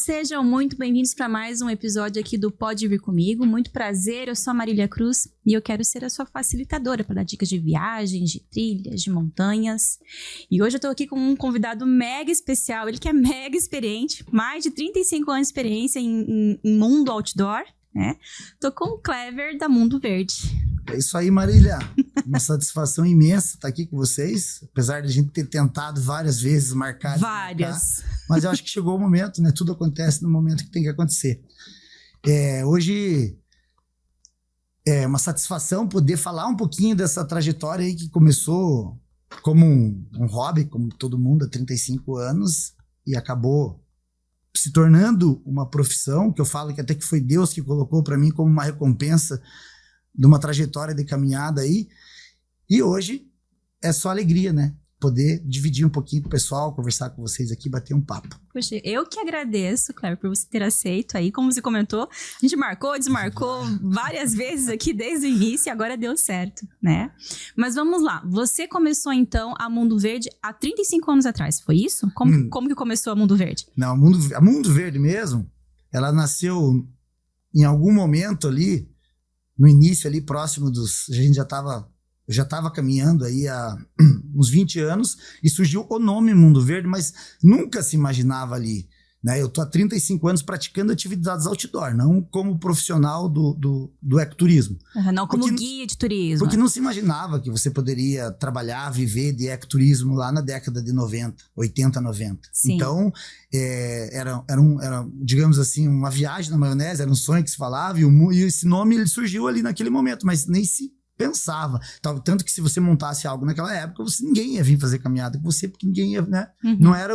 Sejam muito bem-vindos para mais um episódio aqui do Pode Vir Comigo. Muito prazer, eu sou a Marília Cruz e eu quero ser a sua facilitadora para dar dicas de viagens, de trilhas, de montanhas. E hoje eu tô aqui com um convidado mega especial, ele que é mega experiente, mais de 35 anos de experiência em mundo outdoor, né? Tô com o Clever da Mundo Verde. É isso aí, Marília. Uma satisfação imensa estar aqui com vocês. Apesar de a gente ter tentado várias vezes marcar. Mas eu acho que chegou o momento, né? Tudo acontece no momento que tem que acontecer. Hoje é uma satisfação poder falar um pouquinho dessa trajetória aí que começou como um hobby, como todo mundo, há 35 anos. E acabou se tornando uma profissão, que eu falo que até que foi Deus que colocou para mim como uma recompensa de uma trajetória de caminhada aí, e hoje é só alegria, né? Poder dividir um pouquinho com o pessoal, conversar com vocês aqui, bater um papo. Poxa, eu que agradeço, Cleber, por você ter aceito aí, como você comentou, a gente marcou, desmarcou várias vezes aqui desde o início e agora deu certo, né? Mas vamos lá, você começou então a Mundo Verde há 35 anos atrás, foi isso? Como que começou a Mundo Verde? Não, a Mundo Verde mesmo, ela nasceu em algum momento ali, no início ali, próximo dos... A gente já estava caminhando aí há uns 20 anos e surgiu o nome Mundo Verde, mas nunca se imaginava ali, né? Eu tô há 35 anos praticando atividades outdoor, não como profissional do ecoturismo. Não como guia de turismo. Porque não se imaginava que você poderia trabalhar, viver de ecoturismo lá na década de 90, 80, 90. Sim. Então, era, digamos assim, uma viagem na maionese, era um sonho que se falava, e esse nome ele surgiu ali naquele momento, mas nem se pensava. Tanto que se você montasse algo naquela época, ninguém ia vir fazer caminhada com você, porque ninguém ia, né? Uhum. Não era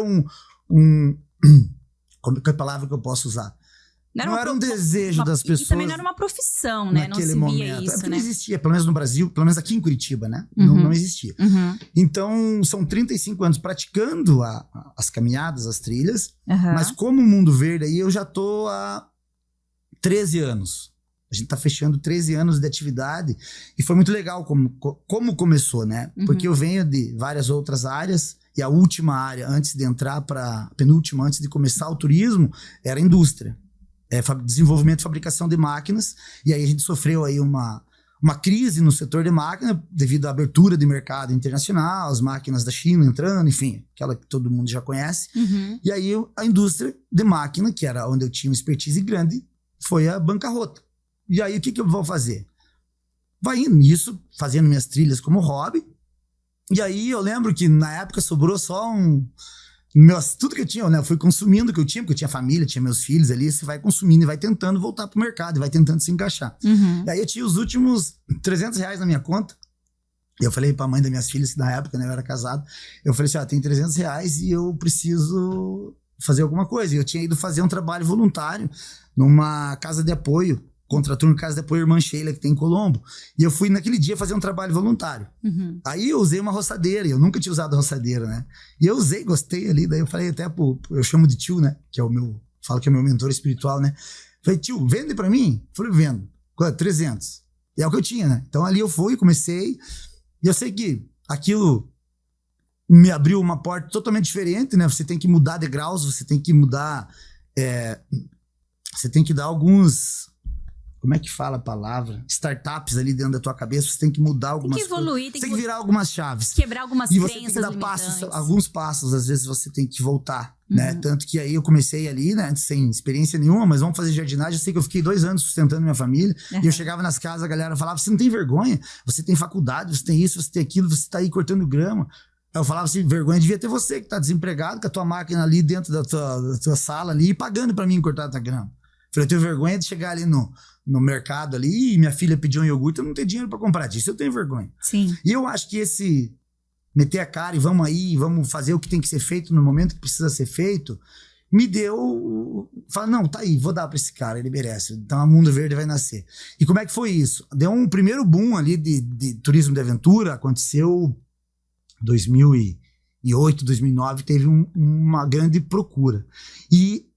como que é a palavra que eu posso usar? Não era um desejo das pessoas. E também não era uma profissão, né? Naquele não se momento. via isso, porque né? não existia, pelo menos no Brasil, pelo menos aqui em Curitiba, né? Uhum. Não existia. Uhum. Então, são 35 anos praticando as caminhadas, as trilhas, uhum. Mas como Mundo Verde aí, eu já tô há 13 anos. A gente tá fechando 13 anos de atividade e foi muito legal como começou, né? Uhum. Porque eu venho de várias outras áreas e a última área, antes de entrar a penúltima, antes de começar o turismo, era a indústria. Desenvolvimento e fabricação de máquinas. E aí a gente sofreu aí uma crise no setor de máquina devido à abertura de mercado internacional, as máquinas da China entrando, enfim, aquela que todo mundo já conhece. Uhum. E aí a indústria de máquina, que era onde eu tinha uma expertise grande, foi a bancarrota. E aí o que eu vou fazer? Vai indo nisso, fazendo minhas trilhas como hobby. E aí eu lembro que na época sobrou só tudo que eu tinha, né? Eu fui consumindo o que eu tinha, porque eu tinha família, tinha meus filhos ali. Você vai consumindo e vai tentando voltar pro mercado, e vai tentando se encaixar. Uhum. E aí eu tinha os últimos R$300 na minha conta. E eu falei pra mãe das minhas filhas, que na época, né, eu era casado. Eu falei assim, tem R$300 e eu preciso fazer alguma coisa. E eu tinha ido fazer um trabalho voluntário numa casa de apoio, contraturno Casa de Apoio Irmã Sheila, que tem em Colombo. E eu fui naquele dia fazer um trabalho voluntário. Uhum. Aí eu usei uma roçadeira, e eu nunca tinha usado roçadeira, né? E eu usei, gostei ali, daí eu falei até eu chamo de tio, né? Que é falo que é meu mentor espiritual, né? Falei, tio, vende pra mim? Falei, vendo. Quanto? 300. E é o que eu tinha, né? Então ali eu fui, comecei, e eu sei que aquilo me abriu uma porta totalmente diferente, né? Você tem que mudar de graus, você tem que mudar... você tem que dar alguns... Como é que fala a palavra? Startups ali dentro da tua cabeça, você tem que mudar algumas coisas. Tem que evoluir, tem que virar algumas chaves. Quebrar algumas e crenças você tem que dar limitantes. alguns passos, às vezes você tem que voltar, né? Tanto que aí eu comecei ali, né? Sem experiência nenhuma, mas vamos fazer jardinagem. Eu sei que eu fiquei 2 anos sustentando minha família. E eu chegava nas casas, a galera falava, você não tem vergonha? Você tem faculdade, você tem isso, você tem aquilo, você tá aí cortando grama. Eu falava assim, vergonha devia ter você que tá desempregado, com a tua máquina ali dentro da tua sala ali, e pagando pra mim cortar a tua grama. Falei, eu tenho vergonha de chegar ali no mercado ali e minha filha pediu um iogurte, eu não tenho dinheiro pra comprar disso, eu tenho vergonha. Sim. E eu acho que esse meter a cara e vamos aí, vamos fazer o que tem que ser feito no momento que precisa ser feito, me deu... Falei, não, tá aí, vou dar pra esse cara, ele merece. Então a Mundo Verde vai nascer. E como é que foi isso? Deu um primeiro boom ali de turismo de aventura, aconteceu 2008, 2009, teve uma grande procura.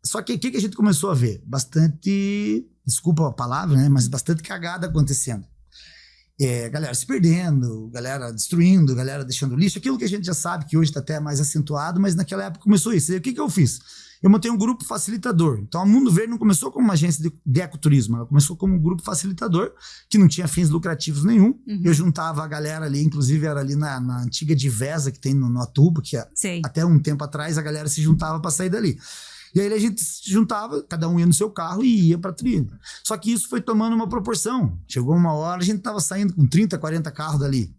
Só que o que a gente começou a ver? Bastante, desculpa a palavra, né? Mas bastante cagada acontecendo. galera se perdendo, galera destruindo, galera deixando lixo, aquilo que a gente já sabe que hoje está até mais acentuado, mas naquela época começou isso. E o que eu fiz? Eu montei um grupo facilitador. Então a Mundo Verde não começou como uma agência de ecoturismo, ela começou como um grupo facilitador, que não tinha fins lucrativos nenhum. Eu juntava a galera ali, inclusive era ali na antiga Divesa que tem no Atuba, que até um tempo atrás a galera se juntava para sair dali. E aí a gente se juntava, cada um ia no seu carro e ia pra trilha. Só que isso foi tomando uma proporção. Chegou uma hora, a gente tava saindo com 30, 40 carros dali.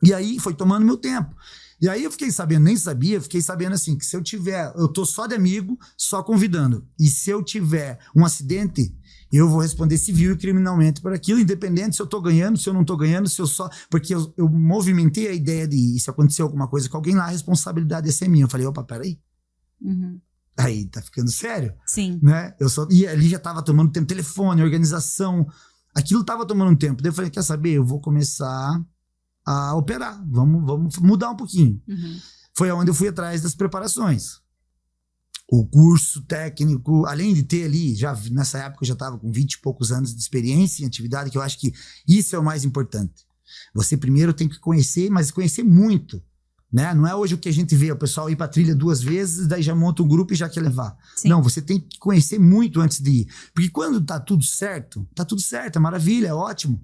E aí foi tomando meu tempo. E aí eu fiquei sabendo, nem sabia, fiquei sabendo assim, que se eu tô só de amigo, só convidando. E se eu tiver um acidente, eu vou responder civil e criminalmente por aquilo, independente se eu tô ganhando, se eu não tô ganhando, se eu só... Porque eu movimentei a ideia de, se acontecer alguma coisa com alguém lá, a responsabilidade é ser minha. Eu falei, opa, peraí. Aí tá ficando sério. Sim. Né? E ali já tava tomando tempo, telefone, organização, aquilo tava tomando um tempo. Daí eu falei, quer saber? Eu vou começar a operar, vamos mudar um pouquinho. Foi onde eu fui atrás das preparações. O curso técnico, além de ter ali, já nessa época eu já tava com 20 e poucos anos de experiência em atividade, que eu acho que isso é o mais importante. Você primeiro tem que conhecer, mas conhecer muito. Né? Não é hoje o que a gente vê, o pessoal ir pra trilha 2 vezes, daí já monta um grupo e já quer levar. Sim. Não, você tem que conhecer muito antes de ir. Porque quando tá tudo certo, é maravilha, é ótimo.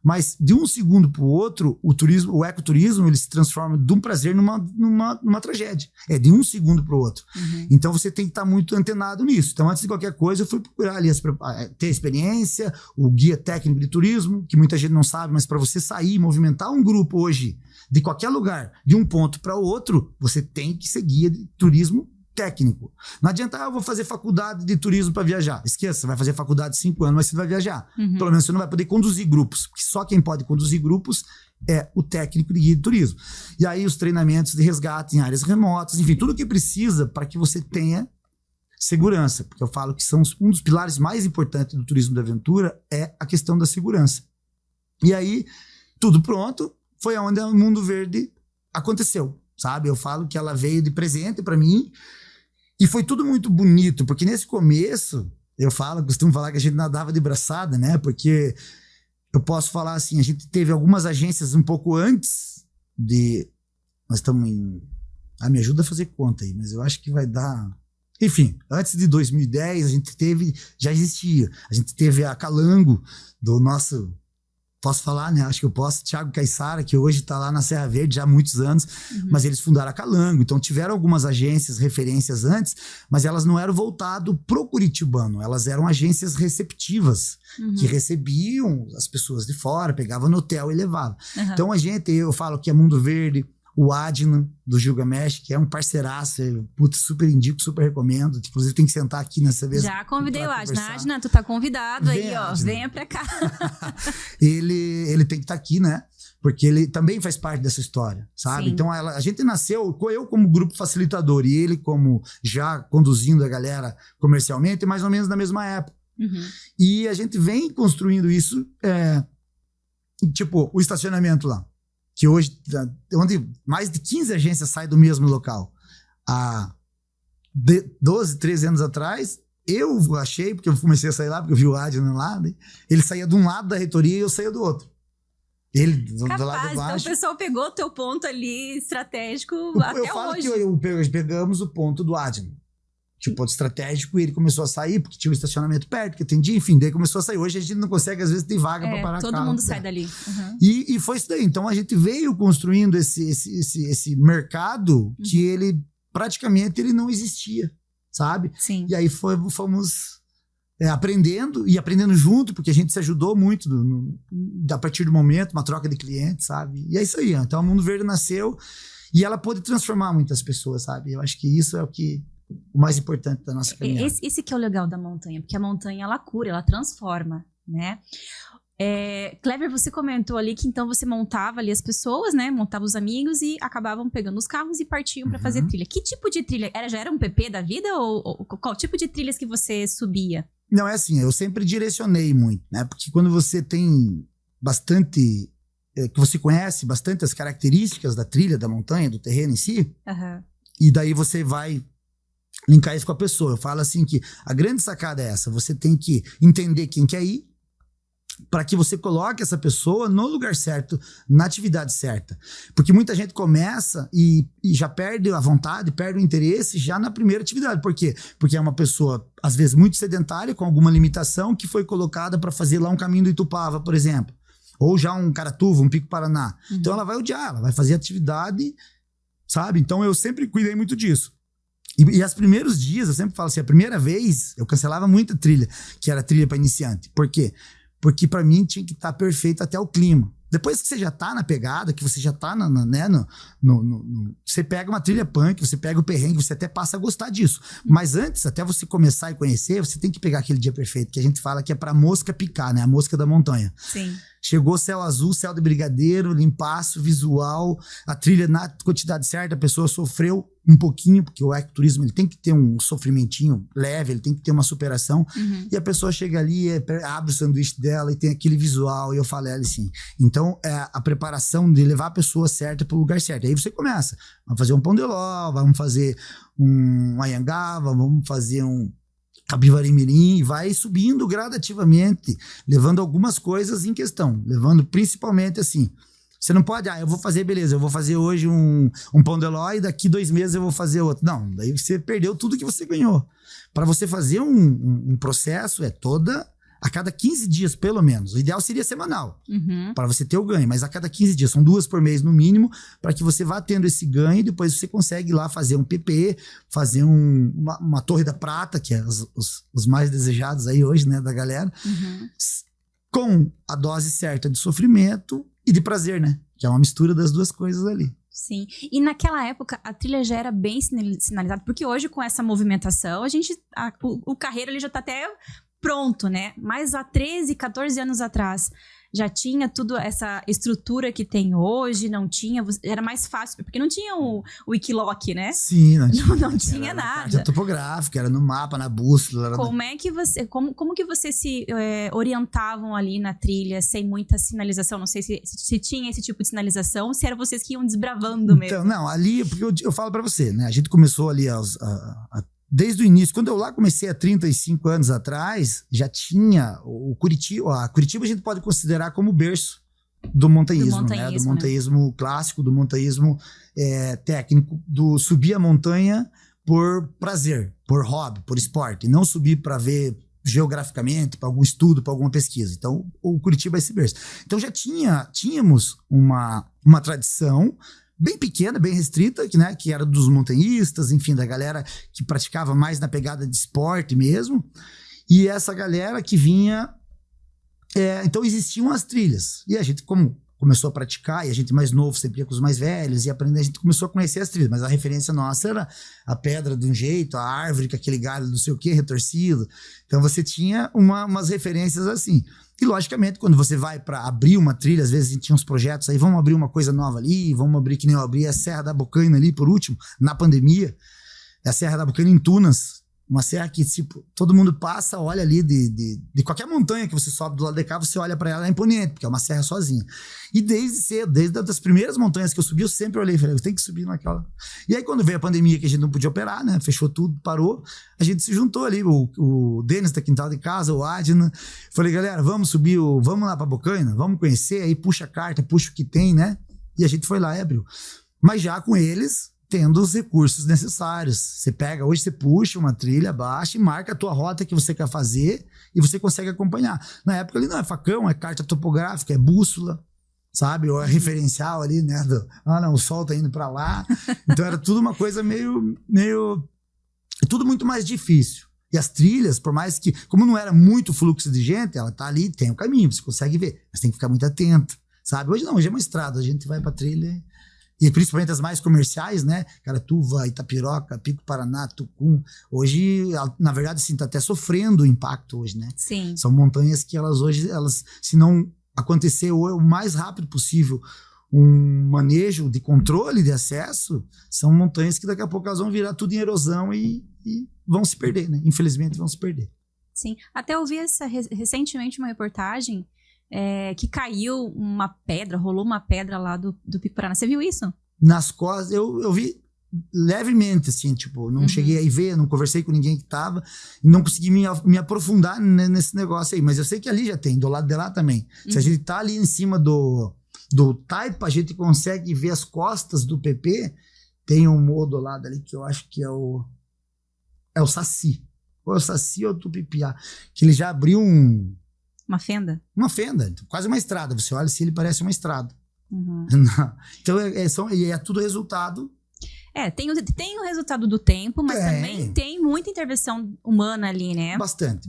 Mas de um segundo pro outro, o ecoturismo, ele se transforma de um prazer numa tragédia. É de um segundo pro outro. Então você tem que estar muito antenado nisso. Então antes de qualquer coisa, eu fui procurar ali ter experiência, o guia técnico de turismo, que muita gente não sabe, mas para você sair e movimentar um grupo hoje, de qualquer lugar, de um ponto para o outro, você tem que ser guia de turismo técnico. Não adianta, eu vou fazer faculdade de turismo para viajar. Esqueça, você vai fazer faculdade de 5 anos, mas você vai viajar. Pelo menos você não vai poder conduzir grupos, porque só quem pode conduzir grupos é o técnico de guia de turismo. E aí os treinamentos de resgate em áreas remotas, enfim, tudo o que precisa para que você tenha segurança, porque eu falo que um dos pilares mais importantes do turismo de aventura é a questão da segurança. E aí, tudo pronto, foi onde a Mundo Verde aconteceu, sabe? Eu falo que ela veio de presente para mim e foi tudo muito bonito, porque nesse começo, costumo falar que a gente nadava de braçada, né? Porque eu posso falar assim, a gente teve algumas agências um pouco antes de... Nós estamos em... me ajuda a fazer conta aí, mas eu acho que vai dar... Enfim, antes de 2010, a gente já existia. A gente teve a Calango, do nosso... Posso falar, né? Acho que eu posso. Thiago Caissara, que hoje está lá na Serra Verde já há muitos anos, mas eles fundaram a Calango. Então tiveram algumas agências, referências antes, mas elas não eram voltadas pro curitibano. Elas eram agências receptivas, que recebiam as pessoas de fora, pegavam no hotel e levavam. Então eu falo que é Mundo Verde, o Adnan, do Gilgamesh, que é um parceiraço, super indico, super recomendo. Inclusive tem que sentar aqui nessa vez. Já convidei o Adnan. Adnan, tu tá convidado aí, ó. Adnan. Venha pra cá. ele tem que estar aqui, né? Porque ele também faz parte dessa história, sabe? Sim. Então a gente nasceu, eu como grupo facilitador e ele como já conduzindo a galera comercialmente, mais ou menos na mesma época. E a gente vem construindo isso, tipo, o estacionamento lá. Que hoje, onde mais de 15 agências saem do mesmo local. Há 12, 13 anos atrás, eu achei, porque eu comecei a sair lá, porque eu vi o Adnan lá, né? Ele saía de um lado da reitoria e eu saía do outro. Ele do lado de baixo. Então o pessoal pegou o teu ponto ali estratégico até hoje. Eu falo que pegamos o ponto do Adnan. Tipo, ponto estratégico, e ele começou a sair, porque tinha um estacionamento perto, que atendia, enfim, daí começou a sair. Hoje a gente não consegue, às vezes, ter vaga para parar todo carro. Todo mundo sai dali. E foi isso daí. Então a gente veio construindo esse mercado que ele, praticamente, ele não existia, sabe? Sim. E aí fomos aprendendo, e aprendendo junto, porque a gente se ajudou muito a partir do momento, uma troca de clientes, sabe? E é isso aí. Então a Mundo Verde nasceu e ela pôde transformar muitas pessoas, sabe? Eu acho que isso é o mais importante da nossa caminhada. Esse que é o legal da montanha, porque a montanha, ela cura, ela transforma, né? Clever, você comentou ali que então você montava ali as pessoas, né? Montava os amigos e acabavam pegando os carros e partiam para fazer trilha. Que tipo de trilha? Já era um PP da vida ou qual tipo de trilhas que você subia? Não, é assim, eu sempre direcionei muito, né? Porque quando você tem bastante... que você conhece bastante as características da trilha, da montanha, do terreno em si, e daí você vai linkar isso com a pessoa. Eu falo assim que a grande sacada é essa, você tem que entender quem quer ir, para que você coloque essa pessoa no lugar certo, na atividade certa. Porque muita gente começa e já perde a vontade, perde o interesse já na primeira atividade. Por quê? Porque é uma pessoa, às vezes, muito sedentária, com alguma limitação, que foi colocada para fazer lá um caminho do Itupava, por exemplo. Ou já um Caratuva, um Pico Paraná. Então ela vai odiar, ela vai fazer atividade, sabe? Então eu sempre cuidei muito disso. E os primeiros dias, eu sempre falo assim, a primeira vez eu cancelava muita trilha, que era trilha para iniciante. Por quê? Porque para mim tinha que estar perfeito até o clima. Depois que você já tá na pegada, que você já tá você pega uma trilha punk, você pega o perrengue, você até passa a gostar disso. Mas antes, até você começar e conhecer, você tem que pegar aquele dia perfeito, que a gente fala que é pra mosca picar, né? A mosca da montanha. Sim. Chegou céu azul, céu de brigadeiro, limpaço, visual, a trilha na quantidade certa, a pessoa sofreu um pouquinho, porque o ecoturismo ele tem que ter um sofrimentinho leve, ele tem que ter uma superação, e a pessoa chega ali, abre o sanduíche dela e tem aquele visual, e eu falo ela assim. Então, é a preparação de levar a pessoa certa para o lugar certo. Aí você começa, vamos fazer um pão de ló, vamos fazer um anhangava, vamos fazer um Capivari Mirim, e vai subindo gradativamente, levando algumas coisas em questão, levando principalmente assim, você não pode, eu vou fazer, beleza, eu vou fazer hoje um pão de ló e daqui 2 meses eu vou fazer outro. Não, daí você perdeu tudo que você ganhou. Para você fazer um processo, a cada 15 dias, pelo menos. O ideal seria semanal, para você ter o ganho. Mas a cada 15 dias, são 2 por mês no mínimo, para que você vá tendo esse ganho e depois você consegue ir lá fazer um PP, fazer uma Torre da Prata, que é os mais desejados aí hoje, né, da galera, com a dose certa de sofrimento e de prazer, né? Que é uma mistura das duas coisas ali. Sim. E naquela época, a trilha já era bem sinalizada, porque hoje, com essa movimentação, o carreiro ele já tá até pronto, né? Mas há 13, 14 anos atrás, já tinha tudo essa estrutura que tem hoje, não tinha, era mais fácil, porque não tinha o Wikiloc, né? Sim, não tinha nada. Era topográfica, era no mapa, na bússola. Como que vocês se orientavam ali na trilha sem muita sinalização? Não sei se tinha esse tipo de sinalização, se era vocês que iam desbravando mesmo. Então, não, ali, porque eu falo pra você, né? A gente começou ali desde o início, quando eu lá comecei há 35 anos atrás, já tinha o Curitiba. Curitiba a gente pode considerar como berço do montanhismo, né? Do montanhismo clássico, do montanhismo técnico, do subir a montanha por prazer, por hobby, por esporte, e não subir para ver geograficamente, para algum estudo, para alguma pesquisa. Então, o Curitiba é esse berço. Então, já tínhamos uma tradição bem pequena, bem restrita, que era dos montanhistas, enfim, da galera que praticava mais na pegada de esporte mesmo. E essa galera que vinha... então existiam as trilhas. E a gente, como começou a praticar, e a gente mais novo sempre ia com os mais velhos, e aprendendo, a gente começou a conhecer as trilhas. Mas a referência nossa era a pedra de um jeito, a árvore com aquele galho não sei o que, retorcido. Então você tinha umas referências assim. E, logicamente, quando você vai para abrir uma trilha, às vezes a gente tinha uns projetos aí, vamos abrir uma coisa nova ali, vamos abrir, que nem eu abri a Serra da Bocaina ali, por último, na pandemia. A Serra da Bocaina em Tunas, uma serra que, tipo, todo mundo passa, olha ali de qualquer montanha que você sobe do lado de cá, você olha para ela, é imponente, porque é uma serra sozinha. E desde cedo, desde as primeiras montanhas que eu subi, eu sempre olhei e falei, eu tenho que subir naquela. E aí, quando veio a pandemia, que a gente não podia operar, né, fechou tudo, parou, a gente se juntou ali, o Denis da Quintal de Casa, o Adna, falei, galera, vamos subir, vamos lá pra Bocaina, vamos conhecer, aí puxa a carta, puxa o que tem, né, e a gente foi lá, abriu. Mas já com eles, tendo os recursos necessários. Você pega, hoje você puxa uma trilha, baixa e marca a tua rota que você quer fazer e você consegue acompanhar. Na época ali não, é facão, é carta topográfica, é bússola, sabe? Ou é referencial ali, né? Não, o sol tá indo pra lá. Então era tudo uma coisa meio tudo muito mais difícil. E as trilhas, por mais que, como não era muito fluxo de gente, ela tá ali, tem o caminho, você consegue ver, mas tem que ficar muito atento, sabe? Hoje não, hoje é uma estrada, a gente vai pra trilha e principalmente as mais comerciais, né? Caratuva, Itapiroca, Pico Paraná, Tucum. Hoje, na verdade, assim, tá até sofrendo o impacto hoje, né? Sim. São montanhas que hoje, se não acontecer o mais rápido possível um manejo de controle de acesso, são montanhas que daqui a pouco elas vão virar tudo em erosão e vão se perder, né? Infelizmente vão se perder. Sim. Até eu vi recentemente uma reportagem que caiu uma pedra, rolou uma pedra lá do Pico Paraná. Você viu isso? Nas costas, eu vi levemente, assim, tipo, não cheguei aí ver, não conversei com ninguém que tava, não consegui me aprofundar nesse negócio aí, mas eu sei que ali já tem, do lado de lá também. Se a gente tá ali em cima do Taipa, a gente consegue ver as costas do PP, tem um morro do lado ali que eu acho que é o Saci. Ou é o Saci ou o Tupipiá, que ele já abriu uma fenda? Uma fenda, quase uma estrada, você olha se ele parece uma estrada. Então é tudo resultado. Tem o resultado do tempo, mas também tem muita intervenção humana ali, né? Bastante.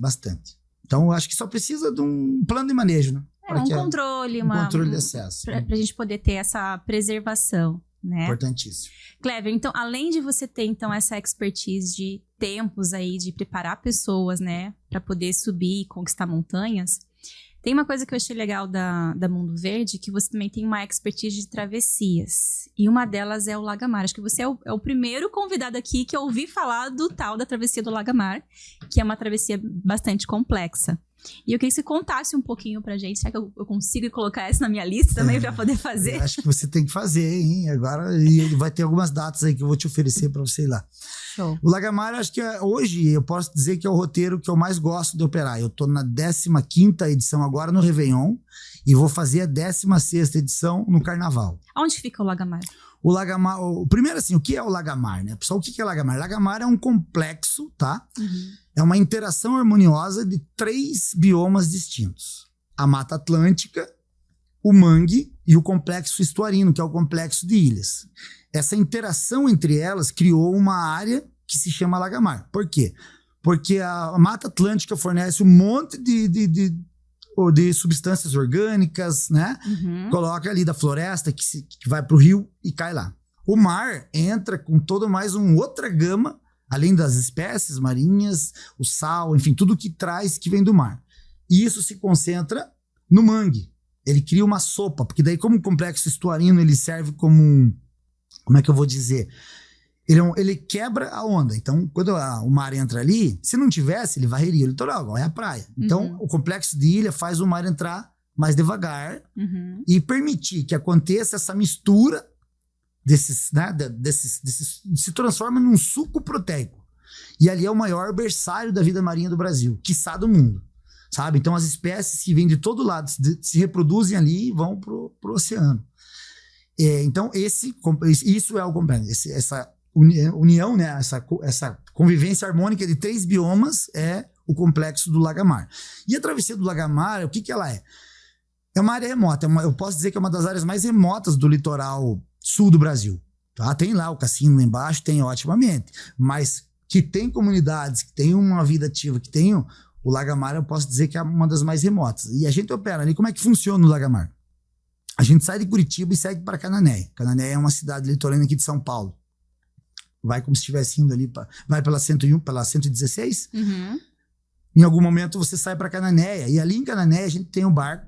Então eu acho que só precisa de um plano de manejo, né? Controle, controle de acesso. Pra gente poder ter essa preservação, né? Importantíssimo. Clever, então, além de você ter, então, essa expertise de tempos aí, de preparar pessoas, né? Pra poder subir e conquistar montanhas, tem uma coisa que eu achei legal da Mundo Verde, que você também tem uma expertise de travessias. E uma delas é o Lagamar. Acho que você é o primeiro convidado aqui que eu ouvi falar do tal da travessia do Lagamar, que é uma travessia bastante complexa. E eu queria que você contasse um pouquinho pra gente. Será que eu consigo colocar essa na minha lista também pra poder fazer? Acho que você tem que fazer, hein? Agora, e vai ter algumas datas aí que eu vou te oferecer pra você ir lá. Show. O Lagamar, acho que hoje eu posso dizer que é o roteiro que eu mais gosto de operar. Eu tô na 15ª edição agora no Réveillon e vou fazer a 16ª edição no Carnaval. Onde fica o Lagamar? O Lagamar, primeiro assim, o que é o Lagamar, né? Pessoal, o que é Lagamar? Lagamar é um complexo, tá? É uma interação harmoniosa de 3 biomas distintos. A Mata Atlântica, o mangue e o complexo estuarino, que é o complexo de ilhas. Essa interação entre elas criou uma área que se chama Lagamar. Por quê? Porque a Mata Atlântica fornece um monte de substâncias orgânicas, né? Coloca ali da floresta que vai pro rio e cai lá. O mar entra com toda mais uma outra gama, além das espécies marinhas, o sal, enfim, tudo que vem do mar. E isso se concentra no mangue. Ele cria uma sopa, porque daí como o complexo estuarino ele serve como como é que eu vou dizer? Ele quebra a onda. Então, quando o mar entra ali, se não tivesse, ele varreria o litoral, igual é a praia. Então, o complexo de ilha faz o mar entrar mais devagar e permitir que aconteça essa mistura se transforma num suco proteico. E ali é o maior berçário da vida marinha do Brasil, quiçá do mundo. Sabe? Então, as espécies que vêm de todo lado se reproduzem ali e vão pro oceano. Então, isso é o complexo. Essa união, né? Essa convivência harmônica de 3 biomas é o complexo do Lagamar. E a travessia do Lagamar, o que ela é? É uma área remota. Eu posso dizer que é uma das áreas mais remotas do litoral sul do Brasil. Tá? Tem lá o cassino lá embaixo, tem otimamente. Mas que tem comunidades, que tem uma vida ativa, que tem o Lagamar, eu posso dizer que é uma das mais remotas. E a gente opera ali. Como é que funciona o Lagamar? A gente sai de Curitiba e segue para Cananéia. Cananéia é uma cidade litorânea aqui de São Paulo. Vai como se estivesse indo ali, vai pela 101, pela 116. Em algum momento você sai para Cananéia. E ali em Cananéia a gente tem um barco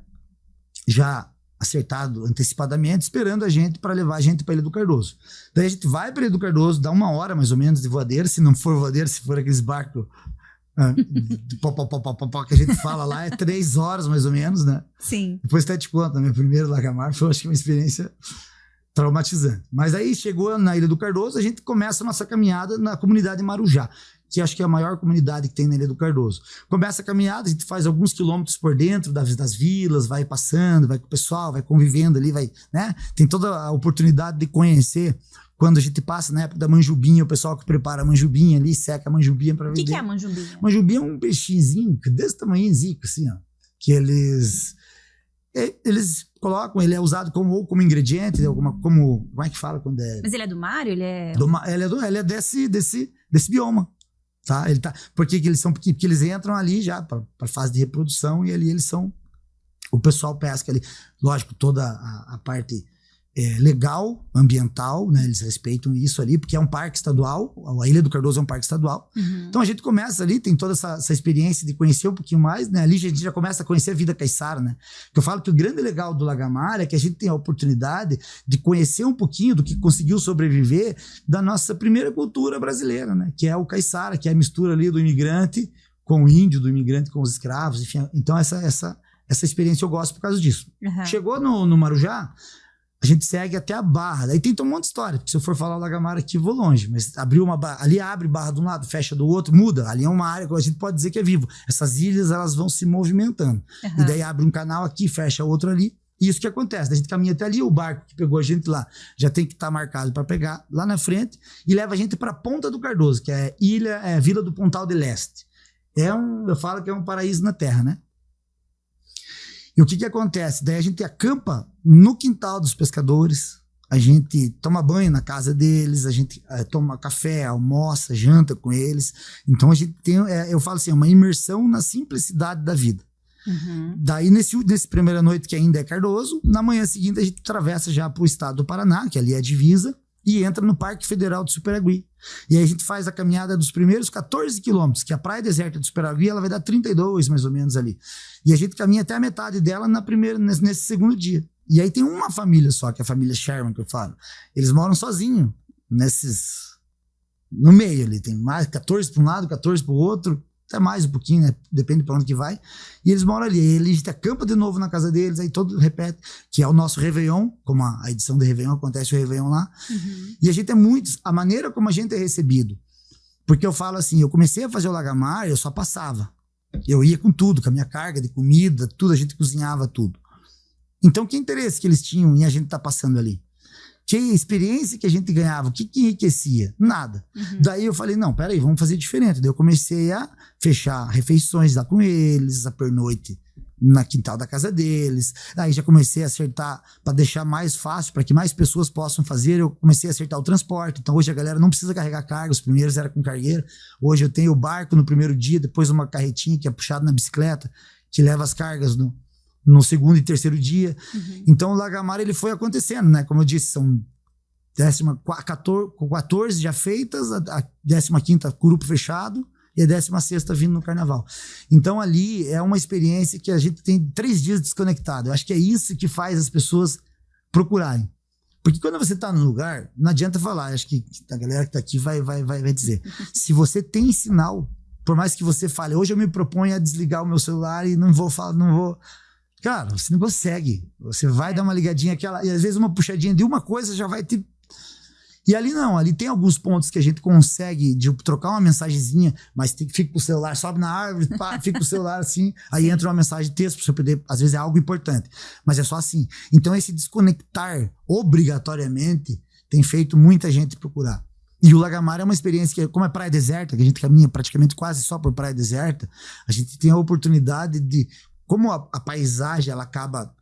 já acertado antecipadamente, esperando a gente para levar a gente para Ilha do Cardoso. Daí a gente vai para Ilha do Cardoso, dá 1 hora mais ou menos de voadeira, se não for voadeira, se for aqueles barcos que a gente fala lá, é 3 horas mais ou menos, né? Sim. Depois até te conto, meu primeiro Lagamar foi, acho que uma experiência traumatizante. Mas aí chegou na Ilha do Cardoso, a gente começa a nossa caminhada na comunidade Marujá, que acho que é a maior comunidade que tem na Ilha do Cardoso. Começa a caminhada, a gente faz alguns quilômetros por dentro das vilas, vai passando, vai com o pessoal, vai convivendo ali, vai, né? Tem toda a oportunidade de conhecer. Quando a gente passa na época da manjubinha, o pessoal que prepara a manjubinha ali, seca a manjubinha para vender. O que é a manjubinha? Manjubinha é um peixinho desse tamanho, zico, assim, ó. Que eles colocam, ele é usado como ingrediente, como é que fala quando é? Mas ele é do mar? Ele é ele é desse bioma. Tá? Por que eles são pequenos? Porque eles entram ali já para fase de reprodução e ali eles são. O pessoal pesca ali. Lógico, toda a parte legal, ambiental, né? Eles respeitam isso ali, porque é um parque estadual. A Ilha do Cardoso é um parque estadual. Então a gente começa ali, tem toda essa experiência de conhecer um pouquinho mais, né? Ali a gente já começa a conhecer a vida caiçara, né? Eu falo que o grande legal do Lagamar é que a gente tem a oportunidade de conhecer um pouquinho do que conseguiu sobreviver da nossa primeira cultura brasileira, né? Que é o caiçara, que é a mistura ali do imigrante com o índio, do imigrante com os escravos, enfim. Então essa experiência eu gosto por causa disso. Chegou no Marujá, a gente segue até a Barra. Daí tem um monte de história, porque se eu for falar o Lagamar aqui, eu vou longe. Mas abriu uma barra, ali abre barra de um lado, fecha do outro, muda. Ali é uma área que a gente pode dizer que é vivo. Essas ilhas, elas vão se movimentando. E daí abre um canal aqui, fecha outro ali. E isso que acontece. A gente caminha até ali, o barco que pegou a gente lá já tem que estar marcado para pegar lá na frente e leva a gente para Ponta do Cardoso, que é Vila do Pontal de Leste. Eu falo que é um paraíso na terra, né? E o que acontece? Daí a gente acampa no quintal dos pescadores, a gente toma banho na casa deles, a gente toma café, almoça, janta com eles. Então a gente tem, eu falo assim, uma imersão na simplicidade da vida. Daí nesse primeira noite, que ainda é Cardoso, na manhã seguinte a gente atravessa já para o estado do Paraná, que ali é a divisa, e entra no Parque Federal de Superagui. E aí a gente faz a caminhada dos primeiros 14 quilômetros, que a praia deserta de Superagui, ela vai dar 32 mais ou menos ali. E a gente caminha até a metade dela nesse segundo dia. E aí tem uma família só, que é a família Sherman, que eu falo. Eles moram sozinhos, no meio ali. Tem mais 14 para um lado, 14 para o outro, até mais um pouquinho, né? Depende para onde que vai. E eles moram ali. A gente acampa de novo na casa deles, aí todo repete, que é o nosso Réveillon, como a edição de Réveillon, acontece o Réveillon lá. E a gente a maneira como a gente é recebido. Porque eu falo assim, eu comecei a fazer o Lagamar, eu só passava. Eu ia com tudo, com a minha carga de comida, tudo, a gente cozinhava tudo. Então, que interesse que eles tinham em a gente estar passando ali? Que experiência que a gente ganhava? O que enriquecia? Nada. Daí eu falei, não, peraí, vamos fazer diferente. Daí eu comecei a fechar refeições lá com eles, a pernoite na quintal da casa deles. Aí já comecei a acertar para deixar mais fácil, para que mais pessoas possam fazer. Eu comecei a acertar o transporte. Então hoje a galera não precisa carregar carga. Os primeiros era com cargueira. Hoje eu tenho o barco no primeiro dia, depois uma carretinha que é puxada na bicicleta, que leva as cargas no segundo e terceiro dia. Então o Lagamar, ele foi acontecendo, né? Como eu disse, são 14 já feitas, a 15ª grupo fechado e a 16ª vindo no carnaval. Então ali é uma experiência que a gente tem 3 dias desconectado. Eu acho que é isso que faz as pessoas procurarem. Porque quando você tá no lugar, não adianta falar, acho que a galera que tá aqui vai dizer. Se você tem sinal, por mais que você fale, hoje eu me proponho a desligar o meu celular e não vou. Cara, você não consegue. Você vai dar uma ligadinha e às vezes uma puxadinha de uma coisa já vai te... E ali não, ali tem alguns pontos que a gente consegue de trocar uma mensagenzinha, mas fica com o celular, sobe na árvore, pá, fica com o celular assim, aí entra uma mensagem de texto pra você poder, às vezes é algo importante, mas é só assim. Então esse desconectar obrigatoriamente tem feito muita gente procurar. E o Lagamar é uma experiência que, como é praia deserta, que a gente caminha praticamente quase só por praia deserta, a gente tem a oportunidade de... Como a paisagem, ela acaba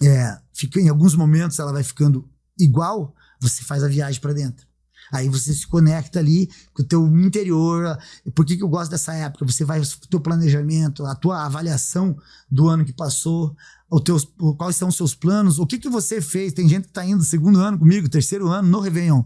em alguns momentos ela vai ficando igual, você faz a viagem para dentro. Aí você se conecta ali com o teu interior. Por que eu gosto dessa época? Você vai o teu planejamento, a tua avaliação do ano que passou, quais são os seus planos, o que você fez. Tem gente que está indo 2º ano comigo, 3º ano no Réveillon.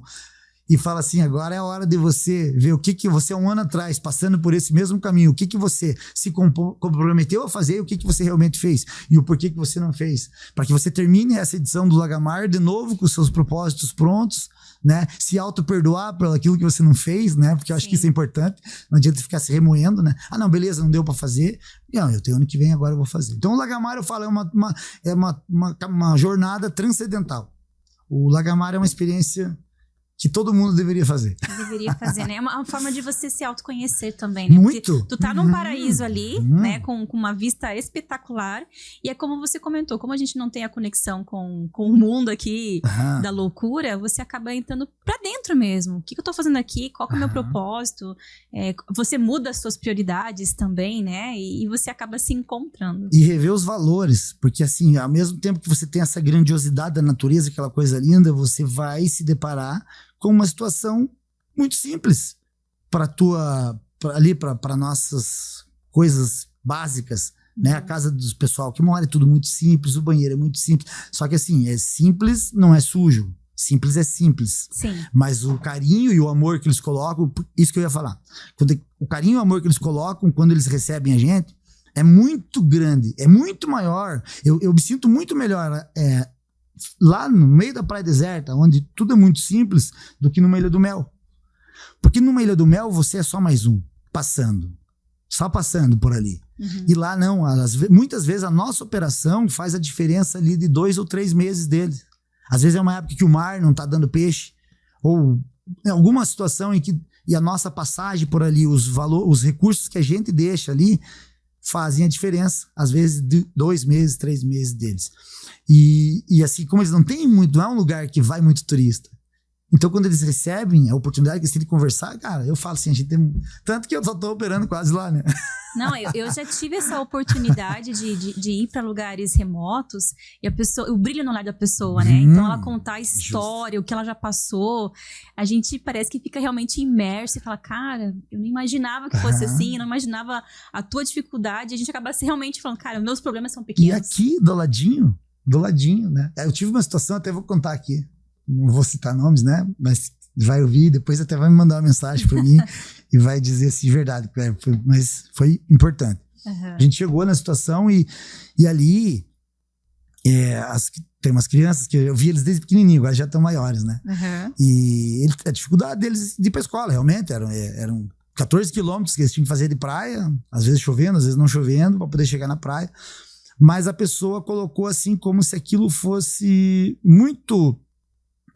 E fala assim, agora é a hora de você ver o que você, 1 ano atrás, passando por esse mesmo caminho, o que você se comprometeu a fazer e o que você realmente fez. E o porquê que você não fez. Para que você termine essa edição do Lagamar de novo com os seus propósitos prontos, né? Se auto-perdoar por aquilo que você não fez, né? Porque eu acho que isso é importante. Não adianta ficar se remoendo, né? Ah, não, beleza, não deu para fazer. Não, eu tenho ano que vem, agora eu vou fazer. Então o Lagamar, eu falo, é uma jornada transcendental. O Lagamar é uma experiência... que todo mundo deveria fazer. Deveria fazer, né? É uma forma de você se autoconhecer também, né? Muito! Porque tu tá num paraíso ali, né? Com uma vista espetacular. E é como você comentou, como a gente não tem a conexão com o mundo aqui da loucura, você acaba entrando pra dentro mesmo. O que eu tô fazendo aqui? Qual que é o meu propósito? Você muda as suas prioridades também, né? E você acaba se encontrando. E rever os valores. Porque assim, ao mesmo tempo que você tem essa grandiosidade da natureza, aquela coisa linda, você vai se deparar com uma situação muito simples para nossas coisas básicas, né? A casa do pessoal que mora é tudo muito simples, o banheiro é muito simples. Só que assim, é simples, não é sujo. Simples é simples. Sim. Mas o carinho e o amor que eles colocam, isso que eu ia falar. O carinho e o amor que eles colocam quando eles recebem a gente é muito grande, é muito maior. Eu me sinto muito melhor lá no meio da praia deserta, onde tudo é muito simples, do que numa Ilha do Mel. Porque numa Ilha do Mel você é só mais um, só passando por ali. E lá não, muitas vezes a nossa operação faz a diferença ali de 2 ou 3 meses deles. Às vezes é uma época que o mar não tá dando peixe, ou alguma situação em que e a nossa passagem por ali, os recursos que a gente deixa ali fazem a diferença, às vezes de 2 meses, 3 meses deles. E assim, como eles não têm muito, não é um lugar que vai muito turista. Então, quando eles recebem a oportunidade que eles têm de conversar, cara, eu falo assim, a gente tem... Tanto que eu só tô operando quase lá, né? Não, eu já tive essa oportunidade de ir para lugares remotos e a pessoa, o brilho no olhar da pessoa, né? Então, ela contar a história, o que ela já passou, a gente parece que fica realmente imerso e fala, cara, eu não imaginava que fosse assim, eu não imaginava a tua dificuldade, e a gente acaba realmente falando, cara, meus problemas são pequenos. E aqui, do ladinho, né? Eu tive uma situação, até vou contar aqui, não vou citar nomes, né? Mas vai ouvir, depois até vai me mandar uma mensagem para mim e vai dizer se de verdade, mas foi importante. A gente chegou na situação e ali tem umas crianças que eu vi eles desde pequenininho, agora já estão maiores, né? E a dificuldade deles de ir pra escola, realmente, eram 14 quilômetros que eles tinham que fazer de praia, às vezes chovendo, às vezes não chovendo, para poder chegar na praia. Mas a pessoa colocou assim como se aquilo fosse muito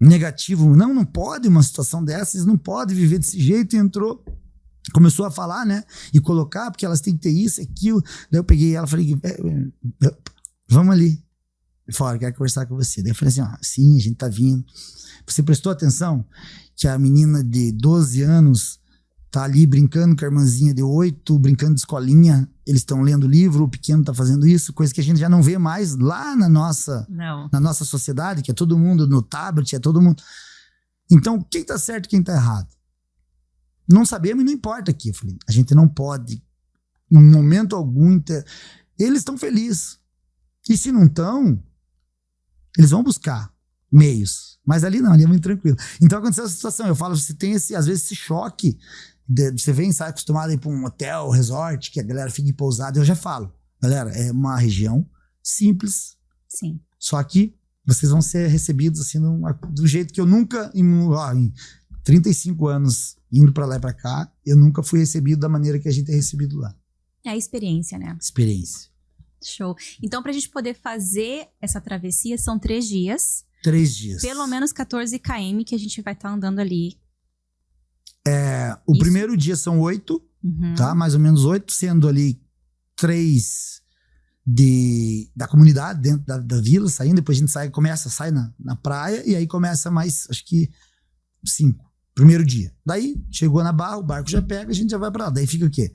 negativo. Não pode uma situação dessas, não pode viver desse jeito. E começou a falar, né? E colocar, porque elas têm que ter isso, aquilo. Daí eu peguei ela e falei, vamos ali fora, quero conversar com você. Daí eu falei assim, sim, a gente tá vindo. Você prestou atenção que a menina de 12 anos tá ali brincando com a irmãzinha de 8, brincando de escolinha, eles estão lendo livro, o pequeno tá fazendo isso, coisa que a gente já não vê mais lá na nossa sociedade, que é todo mundo no tablet, é todo mundo... Então, quem tá certo e quem tá errado? Não sabemos e não importa aqui. Eu falei, a gente não pode, em momento algum, eles estão felizes. E se não estão, eles vão buscar meios. Mas ali não, ali é muito tranquilo. Então aconteceu essa situação. Eu falo, você tem às vezes esse choque. Você vem, sai acostumado a ir para um hotel, resort, que a galera fica em pousada. Eu já falo, galera, é uma região simples. Sim. Só que vocês vão ser recebidos assim do jeito que eu nunca, em 35 anos indo para lá e para cá, eu nunca fui recebido da maneira que a gente é recebido lá. É a experiência, né? Experiência. Show. Então, pra gente poder fazer essa travessia, são 3 dias. 3 dias. Pelo menos 14 km que a gente vai estar andando ali. O primeiro dia são 8, tá? Mais ou menos 8, sendo ali 3 da comunidade, dentro da vila, saindo. Depois a gente sai na praia e aí começa mais, acho que 5. Primeiro dia. Daí, chegou na Barra, o barco já pega, a gente já vai pra lá. Daí fica o quê?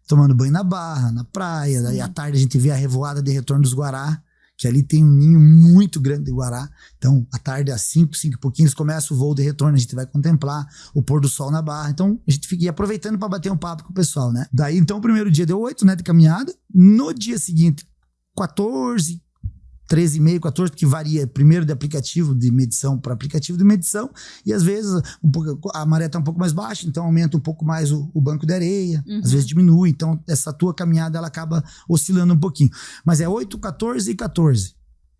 Tomando banho na Barra, na praia. Daí à tarde a gente vê a revoada de retorno dos Guará, que ali tem um ninho muito grande de Guará. Então, à tarde, às 5 e pouquinhos, começa o voo de retorno. A gente vai contemplar o pôr do sol na Barra. Então, a gente fica aproveitando para bater um papo com o pessoal, né? Daí, então, o primeiro dia deu 8, né, de caminhada. No dia seguinte, 14, 13,5, 14, porque varia primeiro de aplicativo de medição para aplicativo de medição, e às vezes a maré está um pouco mais baixa, então aumenta um pouco mais o banco de areia, às vezes diminui, então essa tua caminhada ela acaba oscilando um pouquinho. Mas é 8, 14 e 14,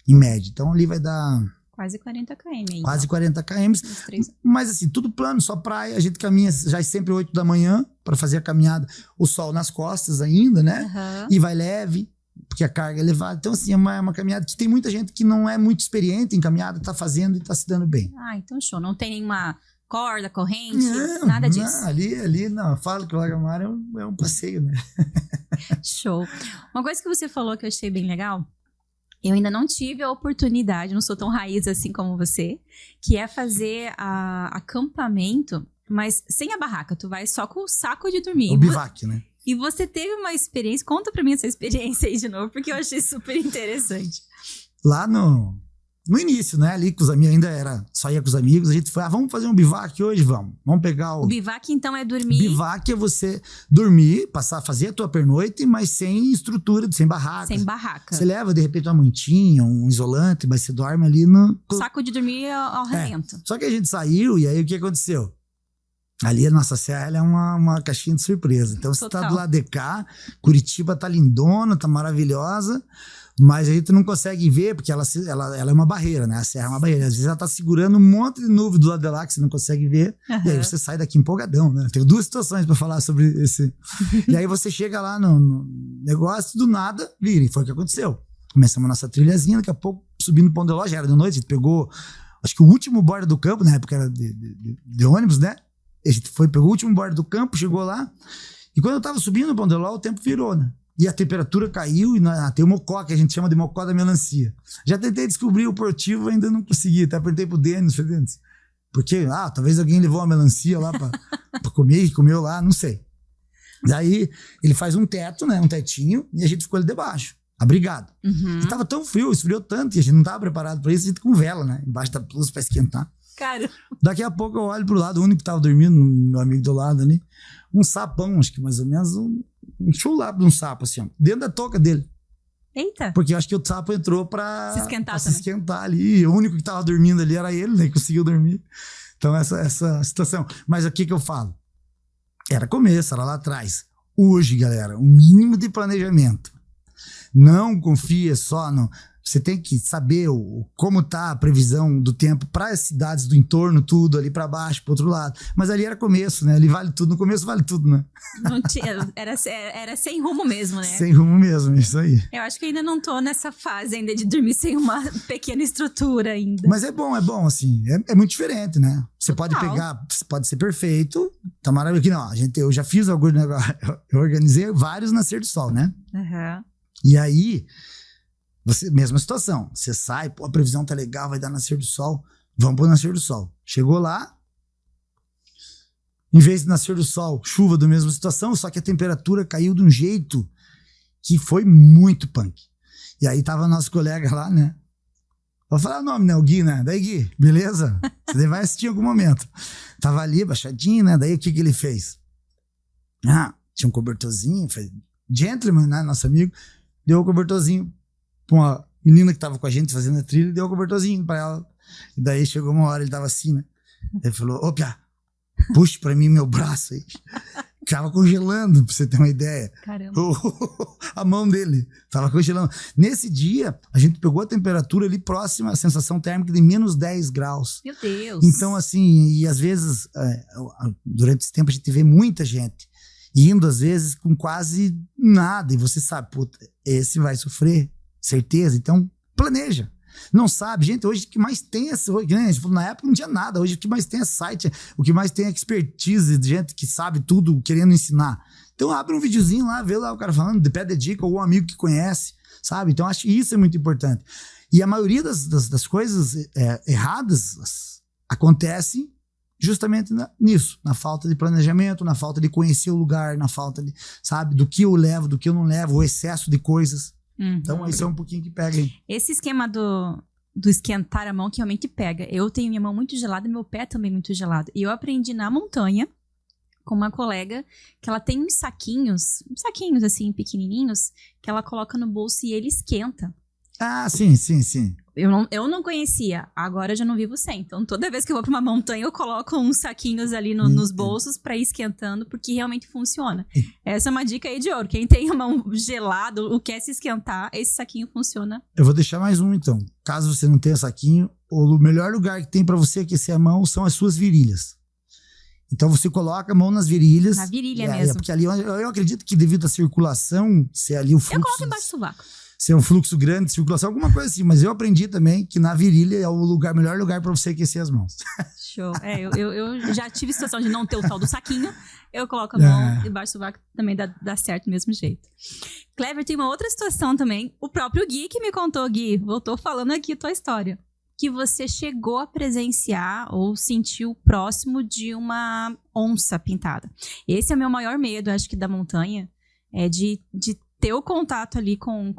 em média. Então ali vai dar... Quase 40 km. Aí, quase 40 km. Mas assim, tudo plano, só praia. A gente caminha já sempre 8 da manhã para fazer a caminhada, o sol nas costas ainda, né? E vai leve, porque a carga é elevada. Então, assim, é uma caminhada que tem muita gente que não é muito experiente em caminhada, tá fazendo e tá se dando bem. Então show. Não tem nenhuma corda, corrente, nada disso. Não, ali não. Falo que o Lagamar é um passeio, né? Show. Uma coisa que você falou que eu achei bem legal, eu ainda não tive a oportunidade, não sou tão raiz assim como você, que é fazer acampamento, mas sem a barraca. Tu vai só com o saco de dormir. O bivac, né? E você teve uma experiência, conta pra mim essa experiência aí de novo, porque eu achei super interessante. Lá no início, né, ali com os amigos, só ia com os amigos, a gente foi, vamos fazer um bivac hoje, vamos pegar o... O bivac, então, é dormir... Bivac é você dormir, fazer a tua pernoite, mas sem estrutura, sem barraca. Sem barraca. Você leva, de repente, uma mantinha, um isolante, mas você dorme ali no... Saco de dormir ao relento. Só que a gente saiu, e aí o que aconteceu? Ali a nossa serra ela é uma caixinha de surpresa. Então você tá do lado de cá, Curitiba tá lindona, tá maravilhosa, mas a gente não consegue ver, porque ela é uma barreira, né? A serra é uma barreira. Às vezes ela tá segurando um monte de nuvem do lado de lá que você não consegue ver, e aí você sai daqui empolgadão, né? Tem 2 situações pra falar sobre esse. E aí você chega lá no negócio, do nada, vira, e foi o que aconteceu. Começamos a nossa trilhazinha, daqui a pouco subindo no Pão de Ló, já era de noite, a gente pegou, acho que o último borda do campo, na época era de ônibus, né? A gente pegou o último borda do campo, chegou lá, e quando eu tava subindo no Pão de Ló, o tempo virou, né? E a temperatura caiu, e tem o mocó, que a gente chama de mocó da melancia. Já tentei descobrir o portivo, ainda não consegui, até perguntei pro Denis, porque, talvez alguém levou uma melancia lá pra comer, e comeu lá, não sei. Daí, ele faz um teto, né, um tetinho, e a gente ficou ali debaixo, abrigado. E tava tão frio, esfriou tanto, e a gente não tava preparado pra isso, a gente com vela, né, embaixo da blusa pra esquentar. Cara. Daqui a pouco eu olho pro lado, o único que tava dormindo, meu amigo do lado ali, um sapão, acho que mais ou menos um chulapa de um sapo, assim, ó, dentro da touca dele. Eita. Porque eu acho que o sapo entrou pra se esquentar ali. E o único que tava dormindo ali era ele, né? Que conseguiu dormir. Então, essa situação. Mas o que eu falo? Era começo, era lá atrás. Hoje, galera, o mínimo de planejamento. Não confia só no... Você tem que saber como tá a previsão do tempo para as cidades do entorno, tudo ali para baixo, para outro lado. Mas ali era começo, né? Ali vale tudo. No começo vale tudo, né? Não tinha, era sem rumo mesmo, né? Sem rumo mesmo, isso aí. Eu acho que ainda não tô nessa fase ainda de dormir sem uma pequena estrutura ainda. Mas é bom, assim. É muito diferente, né? Você pode pegar, pode ser perfeito. Tá maravilhoso. Aqui não, eu já fiz alguns negócios. Eu organizei vários nascer do sol, né? E aí... mesma situação, você sai, pô, a previsão tá legal, vai dar nascer do sol, vamos pro nascer do sol. Chegou lá, em vez de nascer do sol, chuva da mesma situação, só que a temperatura caiu de um jeito que foi muito punk. E aí tava nosso colega lá, né? Vou falar o nome, né? O Gui, né? Daí, Gui, beleza? Você vai assistir em algum momento. Tava ali, baixadinho, né? Daí o que ele fez? Tinha um cobertorzinho, gentleman, né? Nosso amigo, deu um cobertorzinho pra uma menina que tava com a gente fazendo a trilha, deu um cobertorzinho pra ela. E daí chegou uma hora, ele tava assim, né? Ele falou, ô Pia, puxa pra mim meu braço aí. Tava congelando, pra você ter uma ideia. Caramba. A mão dele tava congelando. Nesse dia, a gente pegou a temperatura ali próxima, a sensação térmica de menos 10 graus. Meu Deus. Então, assim, e às vezes, durante esse tempo, a gente vê muita gente indo, às vezes, com quase nada. E você sabe, puta, esse vai sofrer. Certeza, então planeja. Não sabe, gente, hoje o que mais tem na época não tinha nada, hoje o que mais tem é site, o que mais tem é expertise de gente que sabe tudo, querendo ensinar. Então abre um videozinho lá, vê lá o cara falando, pede dica, ou um amigo que conhece, sabe? Então acho que isso é muito importante. E a maioria das coisas erradas acontece justamente nisso, na falta de planejamento, na falta de conhecer o lugar, na falta de, sabe, do que eu levo, do que eu não levo, o excesso de coisas. Então, isso é um pouquinho que pega aí. Esse esquema do esquentar a mão que realmente pega. Eu tenho minha mão muito gelada e meu pé também muito gelado. E eu aprendi na montanha com uma colega que ela tem uns saquinhos assim, pequenininhos, que ela coloca no bolso e ele esquenta. Ah, sim. Eu não conhecia, agora eu já não vivo sem. Então, toda vez que eu vou pra uma montanha, eu coloco uns saquinhos ali nos bolsos pra ir esquentando, porque realmente funciona. Essa é uma dica aí de ouro. Quem tem a mão gelada ou quer se esquentar, esse saquinho funciona. Eu vou deixar mais um, então. Caso você não tenha saquinho, o melhor lugar que tem pra você aquecer a mão são as suas virilhas. Então, você coloca a mão nas virilhas. Na virilha mesmo. Porque ali, eu acredito que devido à circulação, se ali o fluxo... Eu coloco embaixo do sovaco. Se é um fluxo grande de circulação, alguma coisa assim. Mas eu aprendi também que na virilha é o melhor lugar para você aquecer as mãos. Show. Eu já tive situação de não ter o tal do saquinho. Eu coloco a mão embaixo do sovaco, também dá certo do mesmo jeito. Clever, tem uma outra situação também. O próprio Gui que me contou, Gui, voltou falando aqui a tua história. Que você chegou a presenciar ou sentiu próximo de uma onça pintada. Esse é o meu maior medo, acho que, da montanha. É de ter o contato ali com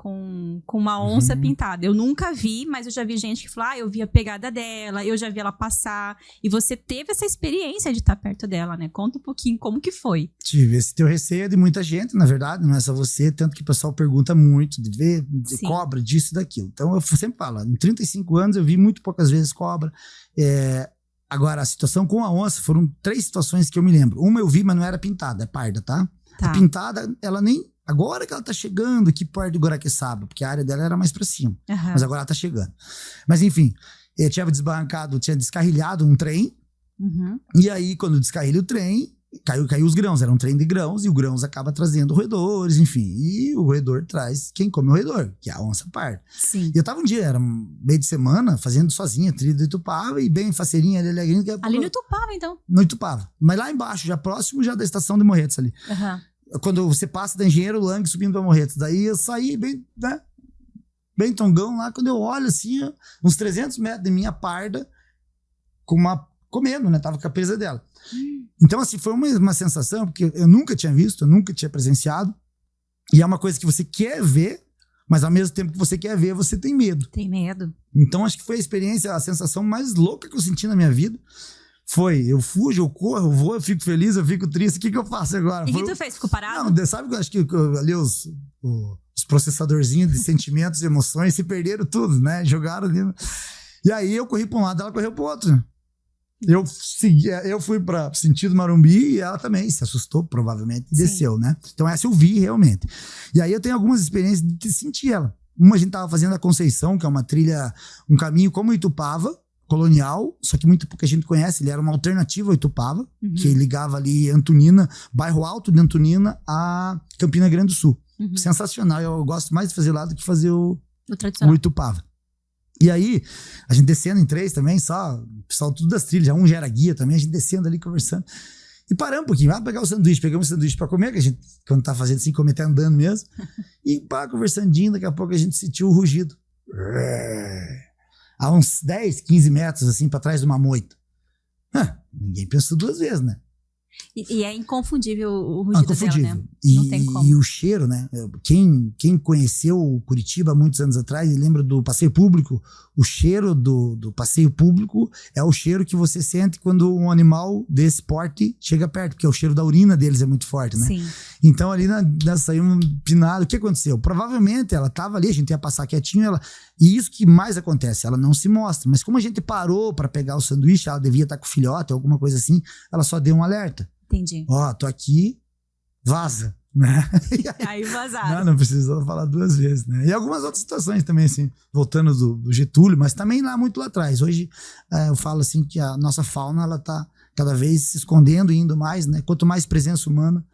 uma onça pintada. Eu nunca vi, mas eu já vi gente que falou, eu vi a pegada dela, eu já vi ela passar. E você teve essa experiência de estar perto dela, né? Conta um pouquinho como que foi. Tive. Esse teu receio é de muita gente, na verdade, não é só você, tanto que o pessoal pergunta muito, de ver, de cobra, disso e daquilo. Então, eu sempre falo, em 35 anos eu vi muito poucas vezes cobra. Agora, a situação com a onça, foram 3 situações que eu me lembro. Uma eu vi, mas não era pintada, é parda, tá? A pintada, ela nem... Agora que ela tá chegando aqui perto de Guaraqueçaba, porque a área dela era mais pra cima. Mas agora ela tá chegando. Mas enfim, tinha descarrilhado um trem. E aí, quando descarrilha o trem, caiu os grãos, era um trem de grãos, e o grãos acaba trazendo roedores, enfim. E o roedor traz quem come o roedor, que é a onça parda. Sim. E eu tava um dia, era meio de semana, fazendo sozinha, trilha do Itupava, e bem faceirinha ali, alegrinha. Ali no Itupava, então? No Itupava. Mas lá embaixo, já próximo já da estação de Morretes ali. Quando você passa da Engenheiro Lang subindo pra Morretes. Daí eu saí bem, né? Bem tongão lá, quando eu olho assim, uns 300 metros de minha parda, comendo, né? Tava com a presa dela. Então, assim, foi uma sensação, porque eu nunca tinha visto, eu nunca tinha presenciado. E é uma coisa que você quer ver, mas ao mesmo tempo que você quer ver, você tem medo. Tem medo. Então, acho que foi a experiência, a sensação mais louca que eu senti na minha vida. Foi, eu fujo, eu corro, eu vou, eu fico feliz, eu fico triste. O que eu faço agora? E o que tu fez? Ficou parado? Não, sabe que eu acho que ali os processadorzinhos de sentimentos e emoções se perderam tudo, né? Jogaram ali. E aí eu corri pra um lado, ela correu pro outro. Eu fui para sentido Marumbi e ela também se assustou, provavelmente, e desceu, né? Então essa eu vi realmente. E aí eu tenho algumas experiências de sentir ela. Uma, a gente tava fazendo a Conceição, que é uma trilha, um caminho como Itupava, colonial, só que muito pouca gente conhece. Ele era uma alternativa ao Itupava, que ligava ali Antonina, bairro Alto de Antonina, a Campina Grande do Sul. Sensacional. Eu gosto mais de fazer lá do que fazer o Itupava. E aí, a gente descendo em 3 também, só o pessoal tudo das trilhas, já era guia também, a gente descendo ali, conversando. E paramos um pouquinho, vamos pegar o sanduíche, pegamos o sanduíche pra comer, que a gente, quando tá fazendo assim, comer até andando mesmo. E pá, conversandinho, daqui a pouco a gente sentiu o rugido. A uns 10, 15 metros, assim, pra trás de uma moita. Ninguém pensou 2 vezes, né? E é inconfundível o rugido dela, né? Não tem como. E o cheiro, né? Quem conheceu Curitiba há muitos anos atrás e lembra do passeio público, o cheiro do passeio público é o cheiro que você sente quando um animal desse porte chega perto, porque o cheiro da urina deles é muito forte, né? Sim. Então ali saiu um pinado. O que aconteceu? Provavelmente ela tava ali, a gente ia passar quietinho, e isso que mais acontece, ela não se mostra. Mas como a gente parou pra pegar o sanduíche, ela devia estar com o filhote, alguma coisa assim, ela só deu um alerta. Entendi. Tô aqui, vaza, né? Aí vazaram. Não precisou falar 2 vezes, né? E algumas outras situações também, assim, voltando do Getúlio, mas também muito lá atrás. Hoje, eu falo assim que a nossa fauna, ela tá cada vez se escondendo e indo mais, né? Quanto mais presença humana,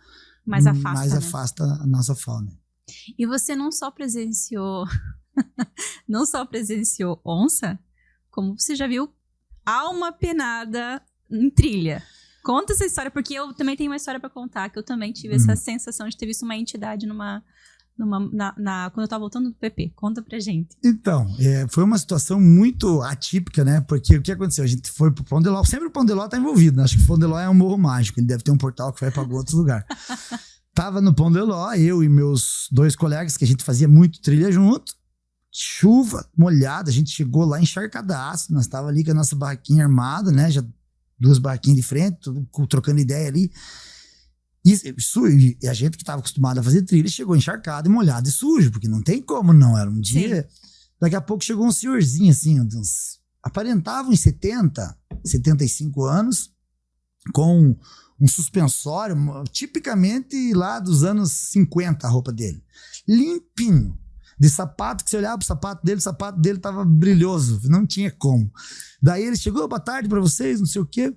mais afasta a nossa fauna. E você não só presenciou onça, como você já viu alma penada em trilha. Conta essa história, porque eu também tenho uma história pra contar, que eu também tive essa sensação de ter visto uma entidade quando eu tava voltando do PP. Conta pra gente. Então, foi uma situação muito atípica, né? Porque o que aconteceu? A gente foi pro Pão de Ló, sempre o Pão de Ló tá envolvido, né? Acho que o Pão de Ló é um morro mágico, ele deve ter um portal que vai pra outro lugar. Tava no Pão de Ló, eu e meus 2 colegas, que a gente fazia muito trilha junto, chuva, molhada, a gente chegou lá encharcadaço, nós tava ali com a nossa barraquinha armada, né? Já 2 barquinhas de frente, trocando ideia ali. E a gente que estava acostumado a fazer trilha chegou encharcado e molhado e sujo, porque não tem como não. Era um dia. Daqui a pouco chegou um senhorzinho assim, aparentava uns 70, 75 anos, com um suspensório, tipicamente lá dos anos 50, a roupa dele. Limpinho. De sapato, que você olhava pro sapato dele tava brilhoso, não tinha como. Daí ele chegou, boa tarde pra vocês, não sei o quê.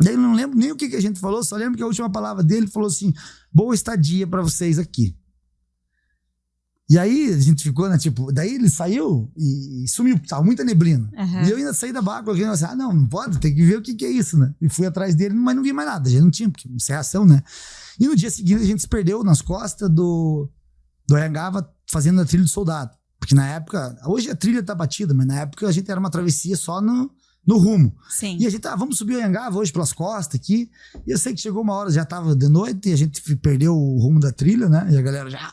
Daí eu não lembro nem o que a gente falou, só lembro que a última palavra dele falou assim, boa estadia pra vocês aqui. E aí a gente ficou, né, daí ele saiu e sumiu, tava muita neblina. E eu ainda saí da barra, coloquei assim, não pode, tem que ver o que é isso, né? E fui atrás dele, mas não vi mais nada, já não tinha, porque encerração, né? E no dia seguinte a gente se perdeu nas costas do Anhangaba, fazendo a trilha do soldado. Porque na época, hoje a trilha tá batida, mas na época a gente era uma travessia só no rumo. Sim. E a gente, vamos subir o Anhangaba hoje pelas costas aqui. E eu sei que chegou uma hora, já tava de noite, e a gente perdeu o rumo da trilha, né? E a galera já,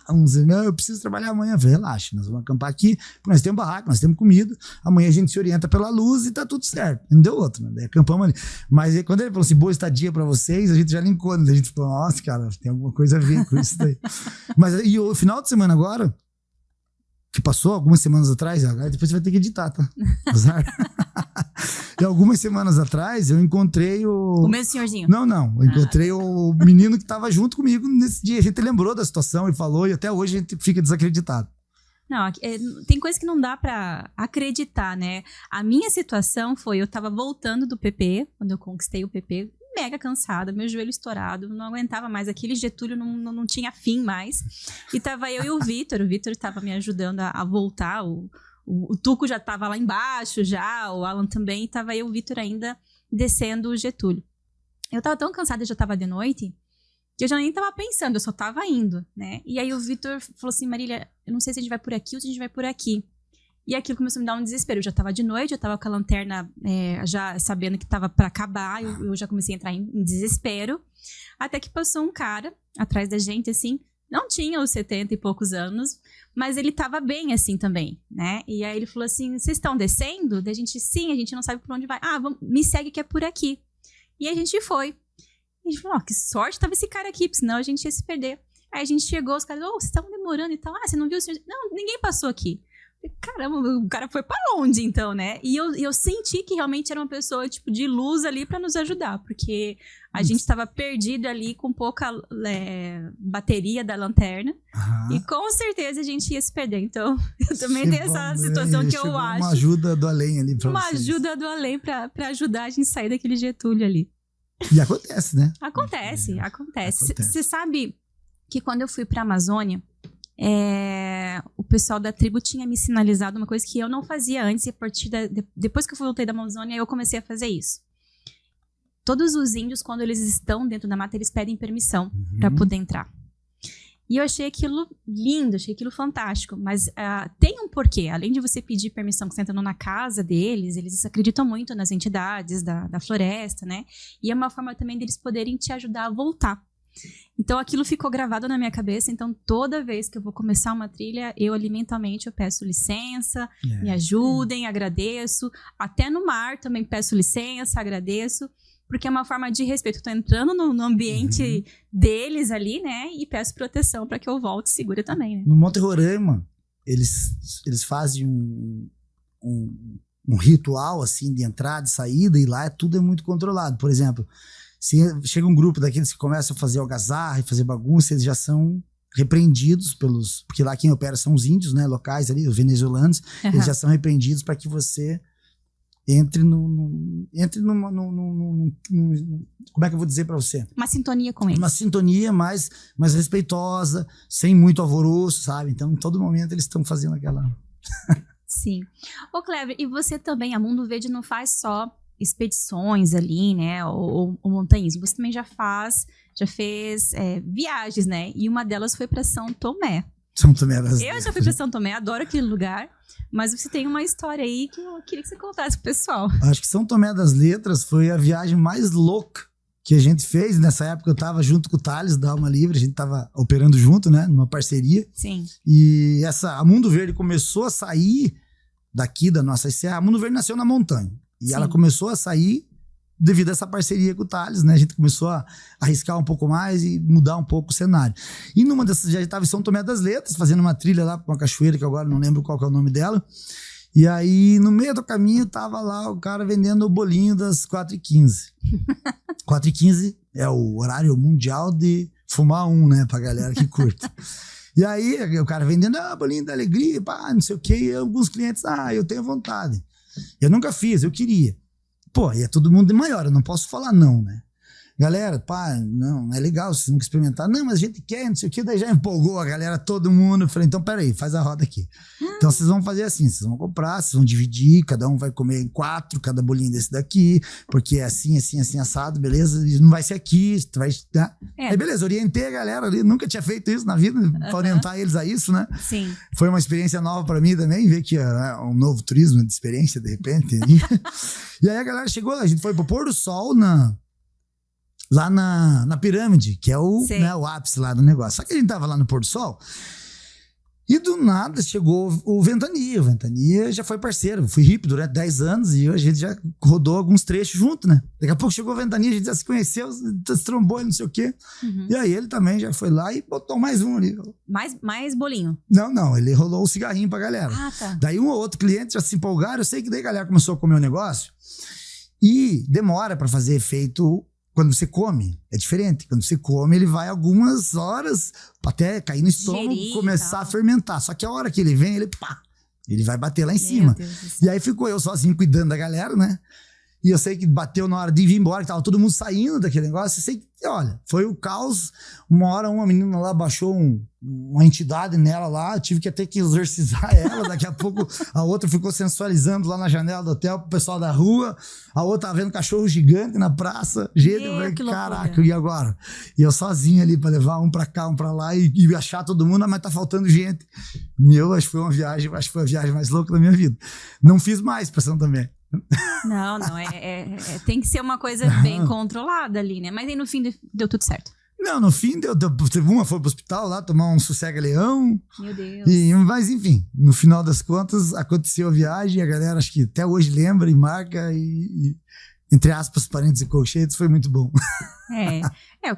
eu preciso trabalhar amanhã. Eu falei, relaxa, nós vamos acampar aqui, porque nós temos barraco, nós temos comida. Amanhã a gente se orienta pela luz e tá tudo certo. Não deu outro, né? Daí acampamos ali. Mas aí, quando ele falou assim, boa estadia pra vocês, a gente já linkou, né? A gente falou, nossa, cara, tem alguma coisa a ver com isso daí. Mas e o final de semana agora, que passou algumas semanas atrás, depois você vai ter que editar, tá? Azar. E algumas semanas atrás eu encontrei o mesmo senhorzinho? Não. Eu encontrei o menino que estava junto comigo nesse dia. A gente lembrou da situação e falou, e até hoje a gente fica desacreditado. Não, tem coisa que não dá pra acreditar, né? A minha situação foi, eu tava voltando do PP, quando eu conquistei o PP, mega cansada, meu joelho estourado, não aguentava mais, aquele Getúlio não tinha fim mais. E tava eu e o Vitor tava me ajudando a voltar, o Tuco já tava lá embaixo já, o Alan também, e tava eu e o Vitor ainda descendo o Getúlio. Eu tava tão cansada, já tava de noite, que eu já nem tava pensando, eu só tava indo, né? E aí o Vitor falou assim, Marília, eu não sei se a gente vai por aqui ou se a gente vai por aqui. E aquilo começou a me dar um desespero. Eu já tava de noite, eu tava com a lanterna já sabendo que tava pra acabar, eu já comecei a entrar em desespero. Até que passou um cara atrás da gente, assim, não tinha os 70 e poucos anos, mas ele tava bem assim também, né? E aí ele falou assim, vocês estão descendo? Daí a gente, sim, a gente não sabe por onde vai. Me segue que é por aqui. E a gente foi. E a gente falou, que sorte tava esse cara aqui, porque senão a gente ia se perder. Aí a gente chegou, os caras, vocês estavam demorando e tal. Você não viu o senhor? Não, ninguém passou aqui. Caramba, o cara foi pra onde, então, né? E eu senti que realmente era uma pessoa, tipo, de luz ali pra nos ajudar, porque a gente tava perdido ali com pouca bateria da lanterna, e com certeza a gente ia se perder. Então, eu também tenho essa situação que eu acho. Uma ajuda do além ali pra vocês. Uma ajuda do além pra ajudar a gente a sair daquele Getúlio ali. E acontece, né? Acontece. Você sabe que quando eu fui pra Amazônia, o pessoal da tribo tinha me sinalizado uma coisa que eu não fazia antes, e a partir depois que eu voltei da Amazônia, eu comecei a fazer isso. Todos os índios, quando eles estão dentro da mata, eles pedem permissão para poder entrar. E eu achei aquilo lindo, achei aquilo fantástico, mas tem um porquê. Além de você pedir permissão que você entra na casa deles, eles acreditam muito nas entidades da floresta, né? E é uma forma também deles poderem te ajudar a voltar. Então aquilo ficou gravado na minha cabeça. Então toda vez que eu vou começar uma trilha, eu mentalmente eu peço licença, me ajudem, agradeço. Até no mar também peço licença, agradeço, porque é uma forma de respeito. Eu tô entrando no ambiente deles ali, né? E peço proteção para que eu volte segura também, né? No Monte Roraima, eles fazem um ritual assim de entrada e saída, e lá tudo é muito controlado. Por exemplo, se chega um grupo daqueles que começam a fazer algazarra e fazer bagunça, eles já são repreendidos porque lá quem opera são os índios, né, locais ali, os venezuelanos, eles já são repreendidos para que você entre numa como é que eu vou dizer para você? Uma sintonia com eles. Uma sintonia mais respeitosa, sem muito alvoroço, sabe? Então, em todo momento eles estão fazendo aquela... Sim. Ô, Clever, e você também, a Mundo Verde não faz só expedições ali, né, ou montanhismo, você também já fez viagens, né, e uma delas foi para São Tomé. São Tomé das Letras. Eu já fui para São Tomé, adoro aquele lugar, mas você tem uma história aí que eu queria que você contasse pro pessoal. Acho que São Tomé das Letras foi a viagem mais louca que a gente fez. Nessa época eu tava junto com o Thales da Alma Livre, a gente tava operando junto, né, numa parceria. Sim. E a Mundo Verde começou a sair daqui da nossa serra. A Mundo Verde nasceu na montanha. E ela começou a sair devido a essa parceria com o Thales, né? A gente começou a arriscar um pouco mais e mudar um pouco o cenário. E numa dessas, já estava em São Tomé das Letras, fazendo uma trilha lá para uma cachoeira, que agora não lembro qual que é o nome dela. E aí, no meio do caminho, tava lá o cara vendendo o bolinho das 4h15. 4h15 é o horário mundial de fumar né? Pra galera que curte. E aí, o cara vendendo, bolinho da alegria, pá, não sei o quê. E alguns clientes, eu tenho vontade. Eu nunca fiz, eu queria. Pô, e é todo mundo de maior, eu não posso falar não, né? Galera, não é legal, vocês nunca experimentaram. Não, mas a gente quer, não sei o que, daí já empolgou a galera, todo mundo. Eu falei, então peraí, faz a roda aqui. Então vocês vão fazer assim, vocês vão comprar, vocês vão dividir, cada um vai comer em 4, cada bolinho desse daqui, porque é assim, assim, assim, assado, beleza? E não vai ser aqui, vai... Tá? Aí beleza, orientei a galera ali, nunca tinha feito isso na vida, pra orientar eles a isso, né? Sim. Foi uma experiência nova pra mim também, ver que é um novo turismo de experiência, de repente. E aí a galera chegou, a gente foi pro pôr do sol lá na pirâmide, que é o ápice lá do negócio. Só que a gente tava lá no pôr do sol e do nada chegou o Ventania. O Ventania já foi parceiro. Eu fui hippie durante 10 anos e a gente já rodou alguns trechos junto, né? Daqui a pouco chegou o Ventania, a gente já se conheceu, se trombou e não sei o quê. E aí ele também já foi lá e botou mais um ali. Mais bolinho? Não, ele rolou o cigarrinho pra galera. Ah, tá. Daí um ou outro cliente já se empolgaram. Eu sei que daí a galera começou a comer o negócio e demora pra fazer efeito. Quando você come, é diferente. Quando você come, ele vai algumas horas até cair no estômago e começar a fermentar. Só que a hora que ele vem, ele vai bater lá em cima. E aí ficou eu sozinho cuidando da galera, né? E eu sei que bateu na hora de ir embora, que tava todo mundo saindo daquele negócio. Eu sei que, olha, foi o caos. Uma hora uma menina lá baixou uma entidade nela lá, eu tive que ter que exorcizar ela. Daqui a pouco a outra ficou sensualizando lá na janela do hotel pro pessoal da rua. A outra tava vendo cachorro gigante na praça. Gente, eu falei, caraca, e agora? E eu sozinho ali pra levar um pra cá, um pra lá e achar todo mundo, mas tá faltando gente. Acho que foi a viagem mais louca da minha vida. Não fiz mais pra São Tomé. Não, tem que ser uma coisa bem controlada ali, né? Mas aí no fim deu tudo certo. Não, no fim uma foi pro hospital lá tomar um sossega-leão. Meu Deus. Mas enfim, no final das contas aconteceu a viagem, a galera acho que até hoje lembra e marca e entre aspas, parênteses e colchetes, foi muito bom.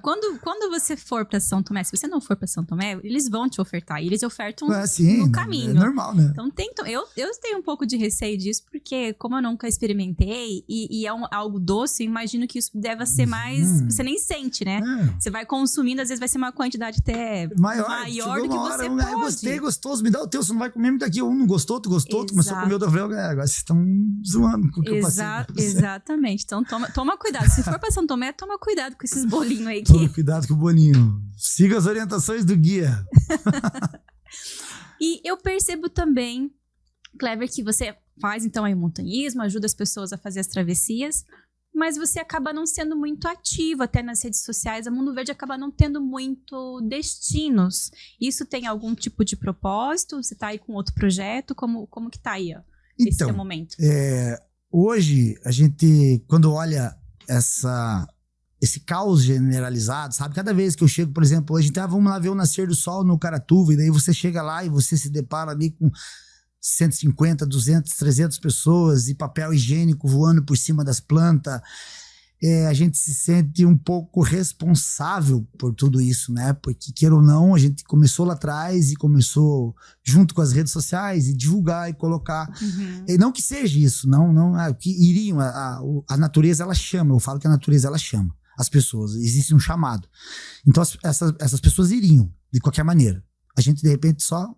Quando você for pra São Tomé, se você não for pra São Tomé, eles vão te ofertar. E eles ofertam sim, no caminho. É normal, né? Então, eu tenho um pouco de receio disso, porque como eu nunca experimentei e é algo doce, eu imagino que isso deve ser mais... Você nem sente, né? Você vai consumindo, às vezes vai ser uma quantidade até maior do que você pode. Eu gostei, gostoso, me dá o teu, você não vai comer, me dá aqui. Um não gostou, tu gostou, tu começou a comer o do agora vocês estão zoando com o que eu passei. Exatamente. Então, toma cuidado. Se for pra São Tomé, toma cuidado com esses bolinhos aí. Toma cuidado com o bolinho. Siga as orientações do guia. E eu percebo também, Clever, que você faz então aí o montanhismo, ajuda as pessoas a fazer as travessias, mas você acaba não sendo muito ativo até nas redes sociais. A Mundo Verde acaba não tendo muito destinos. Isso tem algum tipo de propósito? Você tá aí com outro projeto? Como que tá aí, ó, esse seu momento? Hoje, a gente, quando olha esse caos generalizado, sabe? Cada vez que eu chego, por exemplo, hoje, vamos lá ver o nascer do sol no Caratuva, e daí você chega lá e você se depara ali com 150, 200, 300 pessoas e papel higiênico voando por cima das plantas. A gente se sente um pouco responsável por tudo isso, né? Porque, queira ou não, a gente começou lá atrás e começou junto com as redes sociais e divulgar e colocar. E não que seja isso, não que iriam, a natureza ela chama, eu falo que a natureza ela chama as pessoas, existe um chamado. Então essas pessoas iriam, de qualquer maneira. A gente de repente só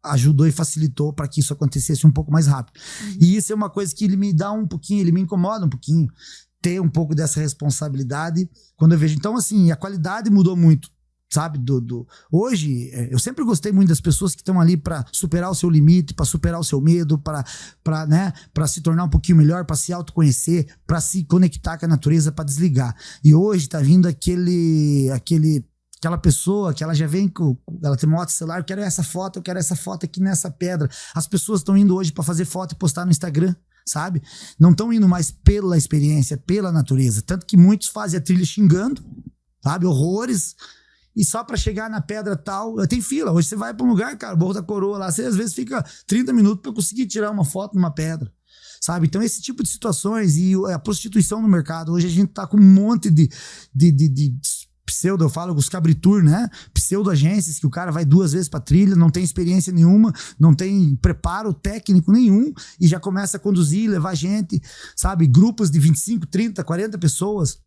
ajudou e facilitou para que isso acontecesse um pouco mais rápido. E isso é uma coisa que ele me dá um pouquinho, ele me incomoda um pouquinho, ter um pouco dessa responsabilidade quando eu vejo. Então, assim, a qualidade mudou muito, sabe? Hoje, eu sempre gostei muito das pessoas que estão ali para superar o seu limite, para superar o seu medo, para se tornar um pouquinho melhor, para se autoconhecer, para se conectar com a natureza, para desligar. E hoje tá vindo aquela pessoa que ela já vem ela tem moto celular, eu quero essa foto aqui nessa pedra. As pessoas estão indo hoje para fazer foto e postar no Instagram, sabe? Não estão indo mais pela experiência, pela natureza. Tanto que muitos fazem a trilha xingando, sabe? Horrores. E só pra chegar na pedra tal, tem fila. Hoje você vai pra um lugar, cara, Morro da Coroa lá, você às vezes fica 30 minutos pra conseguir tirar uma foto numa pedra, sabe? Então esse tipo de situações e a prostituição no mercado, hoje a gente tá com um monte de pseudo, eu falo os cabritur, né? Pseudo-agências que o cara vai 2 vezes pra trilha, não tem experiência nenhuma, não tem preparo técnico nenhum e já começa a conduzir, levar gente, sabe? Grupos de 25, 30, 40 pessoas.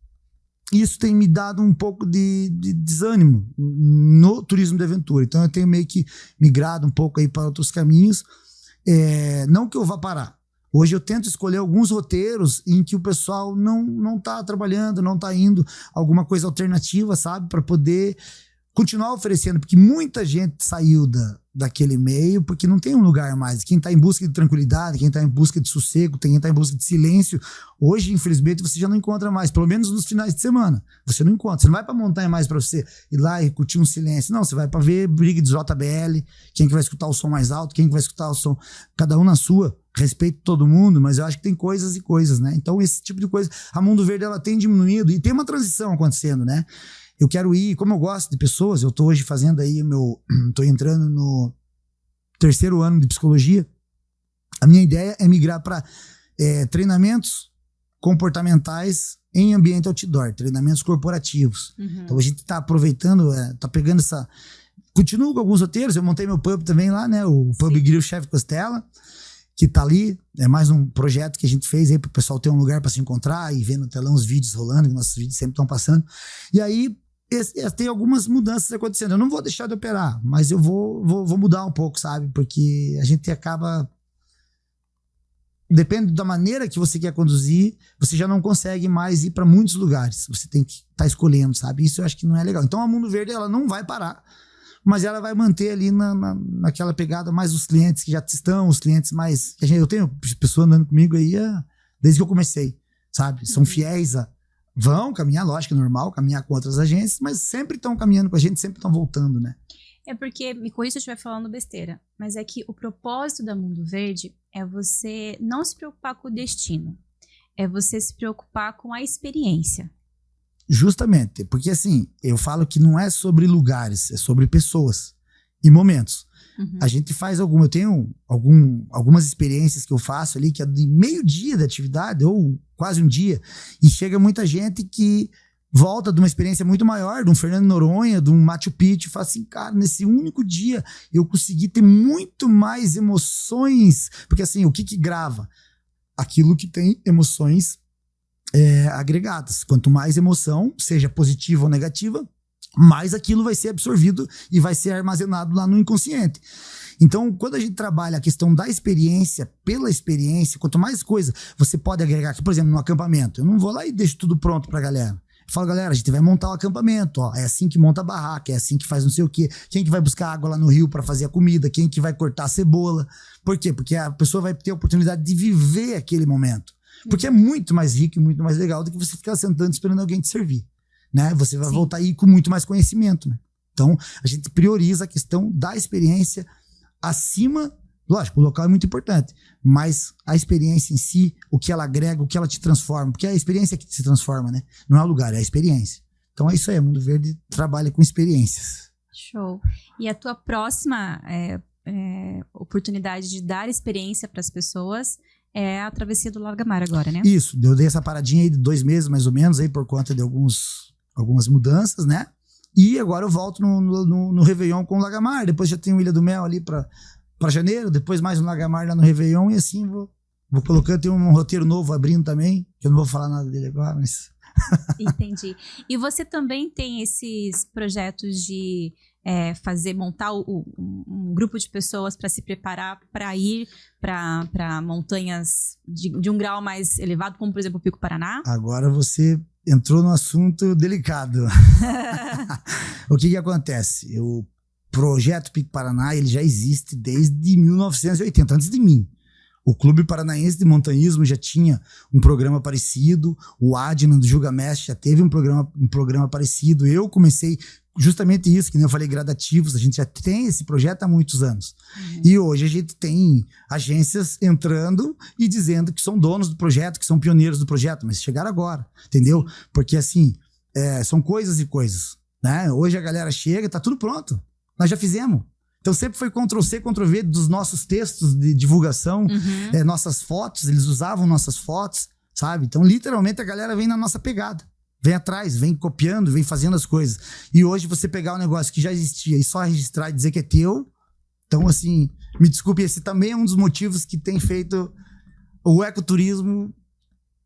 Isso tem me dado um pouco de desânimo no turismo de aventura. Então eu tenho meio que migrado um pouco aí para outros caminhos. Não que eu vá parar. Hoje eu tento escolher alguns roteiros em que o pessoal não tá trabalhando, não tá indo, alguma coisa alternativa, sabe? Para poder continuar oferecendo, porque muita gente saiu daquele meio, porque não tem um lugar mais. Quem tá em busca de tranquilidade, quem tá em busca de sossego, quem tá em busca de silêncio, hoje, infelizmente, você já não encontra mais, pelo menos nos finais de semana. Você não encontra. Você não vai pra montanha mais pra você ir lá e curtir um silêncio. Não, você vai pra ver briga de JBL, quem que vai escutar o som mais alto, quem que vai escutar o som, cada um na sua. Respeito todo mundo, mas eu acho que tem coisas e coisas, né? Então esse tipo de coisa, a Mundo Verde ela tem diminuído e tem uma transição acontecendo, né? Eu quero ir, como eu gosto de pessoas, eu tô hoje fazendo aí tô entrando no 3º ano de psicologia. A minha ideia é migrar para treinamentos comportamentais em ambiente outdoor, treinamentos corporativos. Então a gente tá aproveitando, tá pegando essa... Continuo com alguns roteiros, eu montei meu pub também lá, né? O Pub Grill Chefe Costela, que tá ali, é mais um projeto que a gente fez aí pro pessoal ter um lugar para se encontrar e ver no telão os vídeos rolando, que nossos vídeos sempre estão passando. E aí, tem algumas mudanças acontecendo. Eu não vou deixar de operar, mas eu vou mudar um pouco, sabe? Porque a gente acaba depende da maneira que você quer conduzir, você já não consegue mais ir para muitos lugares. Você tem que estar escolhendo, sabe? Isso eu acho que não é legal. Então a Mundo Verde, ela não vai parar, mas ela vai manter ali naquela pegada mais os clientes que já estão, os clientes mais... Eu tenho pessoas andando comigo aí desde que eu comecei, sabe? São fiéis vão caminhar, lógico, é normal, caminhar com outras agências, mas sempre estão caminhando com a gente, sempre estão voltando, né? É porque, me corrija se eu estiver falando besteira, mas é que o propósito da Mundo Verde é você não se preocupar com o destino, é você se preocupar com a experiência. Justamente, porque assim, eu falo que não é sobre lugares, é sobre pessoas e momentos. A gente faz eu tenho algumas experiências que eu faço ali, que é de meio dia da atividade, ou quase um dia, e chega muita gente que volta de uma experiência muito maior, de um Fernando Noronha, de um Machu Picchu, e fala assim, cara, nesse único dia eu consegui ter muito mais emoções, porque assim, o que grava? Aquilo que tem emoções agregadas. Quanto mais emoção, seja positiva ou negativa, mais aquilo vai ser absorvido e vai ser armazenado lá no inconsciente. Então, quando a gente trabalha a questão da experiência, pela experiência, quanto mais coisa você pode agregar aqui, por exemplo, no acampamento, eu não vou lá e deixo tudo pronto pra galera. Eu falo, galera, a gente vai montar o acampamento, ó, é assim que monta a barraca, é assim que faz não sei o quê. Quem que vai buscar água lá no rio pra fazer a comida? Quem que vai cortar a cebola? Por quê? Porque a pessoa vai ter a oportunidade de viver aquele momento. Porque é muito mais rico e muito mais legal do que você ficar sentando esperando alguém te servir. Né? Você vai voltar aí com muito mais conhecimento, né? Então, a gente prioriza a questão da experiência acima, lógico, o local é muito importante, mas a experiência em si, o que ela agrega, o que ela te transforma, porque é a experiência que te transforma, né? Não é o lugar, é a experiência. Então é isso aí, a Mundo Verde trabalha com experiências. Show. E a tua próxima oportunidade de dar experiência para as pessoas é a travessia do Lagamar agora, né? Isso, eu dei essa paradinha aí de 2 meses mais ou menos aí por conta de algumas mudanças, né? E agora eu volto no Réveillon com o Lagamar, depois já tenho Ilha do Mel ali pra janeiro, depois mais um Lagamar lá no Réveillon e assim vou colocando, tem um roteiro novo abrindo também, que eu não vou falar nada dele agora, mas... Entendi. E você também tem esses projetos de montar um grupo de pessoas para se preparar para ir para montanhas de um grau mais elevado, como por exemplo o Pico Paraná? Agora você entrou num assunto delicado. O que acontece? O projeto Pico Paraná, ele já existe desde 1980, antes de mim. O Clube Paranaense de Montanhismo já tinha um programa parecido, o Adnan do Julgamestre já teve um programa parecido. Eu comecei justamente isso, que nem eu falei, gradativos, a gente já tem esse projeto há muitos anos. E hoje a gente tem agências entrando e dizendo que são donos do projeto, que são pioneiros do projeto, mas chegaram agora, entendeu? Porque assim, são coisas e coisas, né? Hoje a galera chega, tá tudo pronto, nós já fizemos. Então sempre foi Ctrl-C, Ctrl-V dos nossos textos de divulgação, nossas fotos, eles usavam nossas fotos, sabe? Então literalmente a galera vem na nossa pegada, vem atrás, vem copiando, vem fazendo as coisas. E hoje você pegar um negócio que já existia e só registrar e dizer que é teu, então assim, me desculpe, esse também é um dos motivos que tem feito o ecoturismo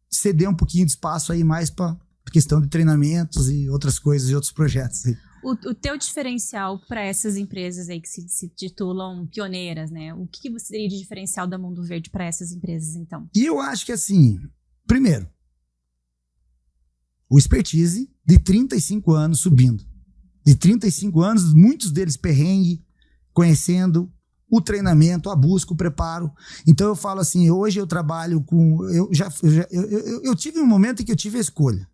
ceder um pouquinho de espaço aí mais para questão de treinamentos e outras coisas e outros projetos aí. O teu diferencial para essas empresas aí que se titulam pioneiras, né? O que você teria de diferencial da Mundo Verde para essas empresas, então? E eu acho que assim, primeiro, o expertise de 35 anos subindo. De 35 anos, muitos deles perrengue, conhecendo o treinamento, a busca, o preparo. Então eu falo assim, hoje eu trabalho com... Eu tive um momento em que eu tive a escolha.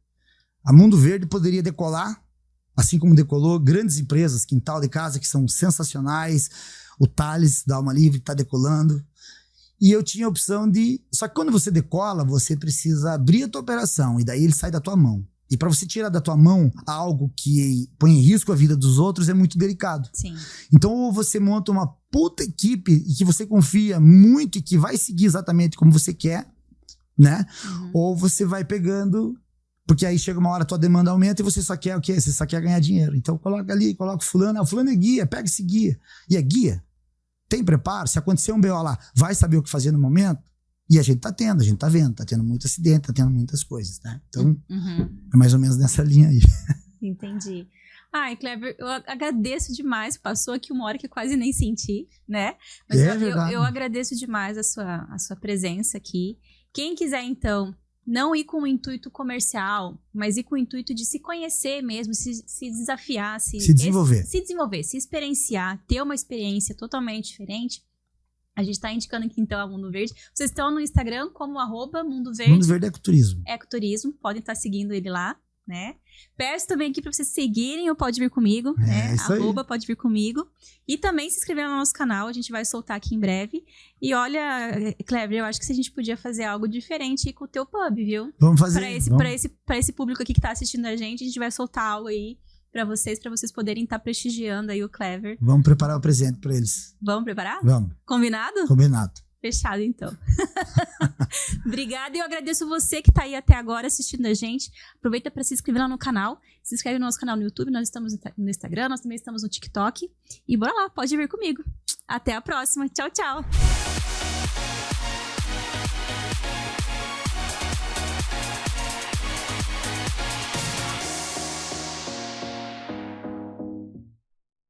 A Mundo Verde poderia decolar, assim como decolou grandes empresas, Quintal de Casa, que são sensacionais, o Thales da Alma Livre está decolando, e eu tinha a opção de... Só que quando você decola, você precisa abrir a tua operação, e daí ele sai da tua mão. E para você tirar da tua mão algo que põe em risco a vida dos outros é muito delicado. Sim. Então ou você monta uma puta equipe e que você confia muito e que vai seguir exatamente como você quer, né? Ou você vai pegando... Porque aí chega uma hora, a tua demanda aumenta e você só quer o quê? Você só quer ganhar dinheiro. Então coloca ali, coloca o fulano. O fulano é guia, pega esse guia. E é guia. Tem preparo? Se acontecer um BO lá, vai saber o que fazer no momento? E a gente tá tendo, a gente tá vendo. Tá tendo muito acidente, tá tendo muitas coisas, né? Então, é mais ou menos nessa linha aí. Entendi. Ai, Clever, eu agradeço demais. Passou aqui uma hora que eu quase nem senti, né? Mas eu agradeço demais a sua presença aqui. Quem quiser, então, não ir com o intuito comercial, mas ir com o intuito de se conhecer mesmo, se desafiar, se desenvolver, se experienciar, ter uma experiência totalmente diferente, a gente está indicando aqui, então, a Mundo Verde. Vocês estão no Instagram como @Mundo Verde. Mundo Verde Ecoturismo. Ecoturismo, podem estar seguindo ele lá, né? Peço também aqui para vocês seguirem o Pode Vir Comigo, né? @Pode Vir Comigo. E também se inscrever no nosso canal, a gente vai soltar aqui em breve. E olha, Clever, eu acho que a gente podia fazer algo diferente com o teu pub, viu? Vamos fazer. Para esse público aqui que tá assistindo a gente vai soltar algo aí para vocês poderem estar prestigiando aí o Clever. Vamos preparar o presente para eles. Vamos preparar? Vamos. Combinado? Combinado. Fechado, então. Obrigada, e eu agradeço você que tá aí até agora assistindo a gente. Aproveita para se inscrever lá no canal. Se inscreve no nosso canal no YouTube, nós estamos no Instagram, nós também estamos no TikTok. E bora lá, pode vir comigo. Até a próxima. Tchau, tchau.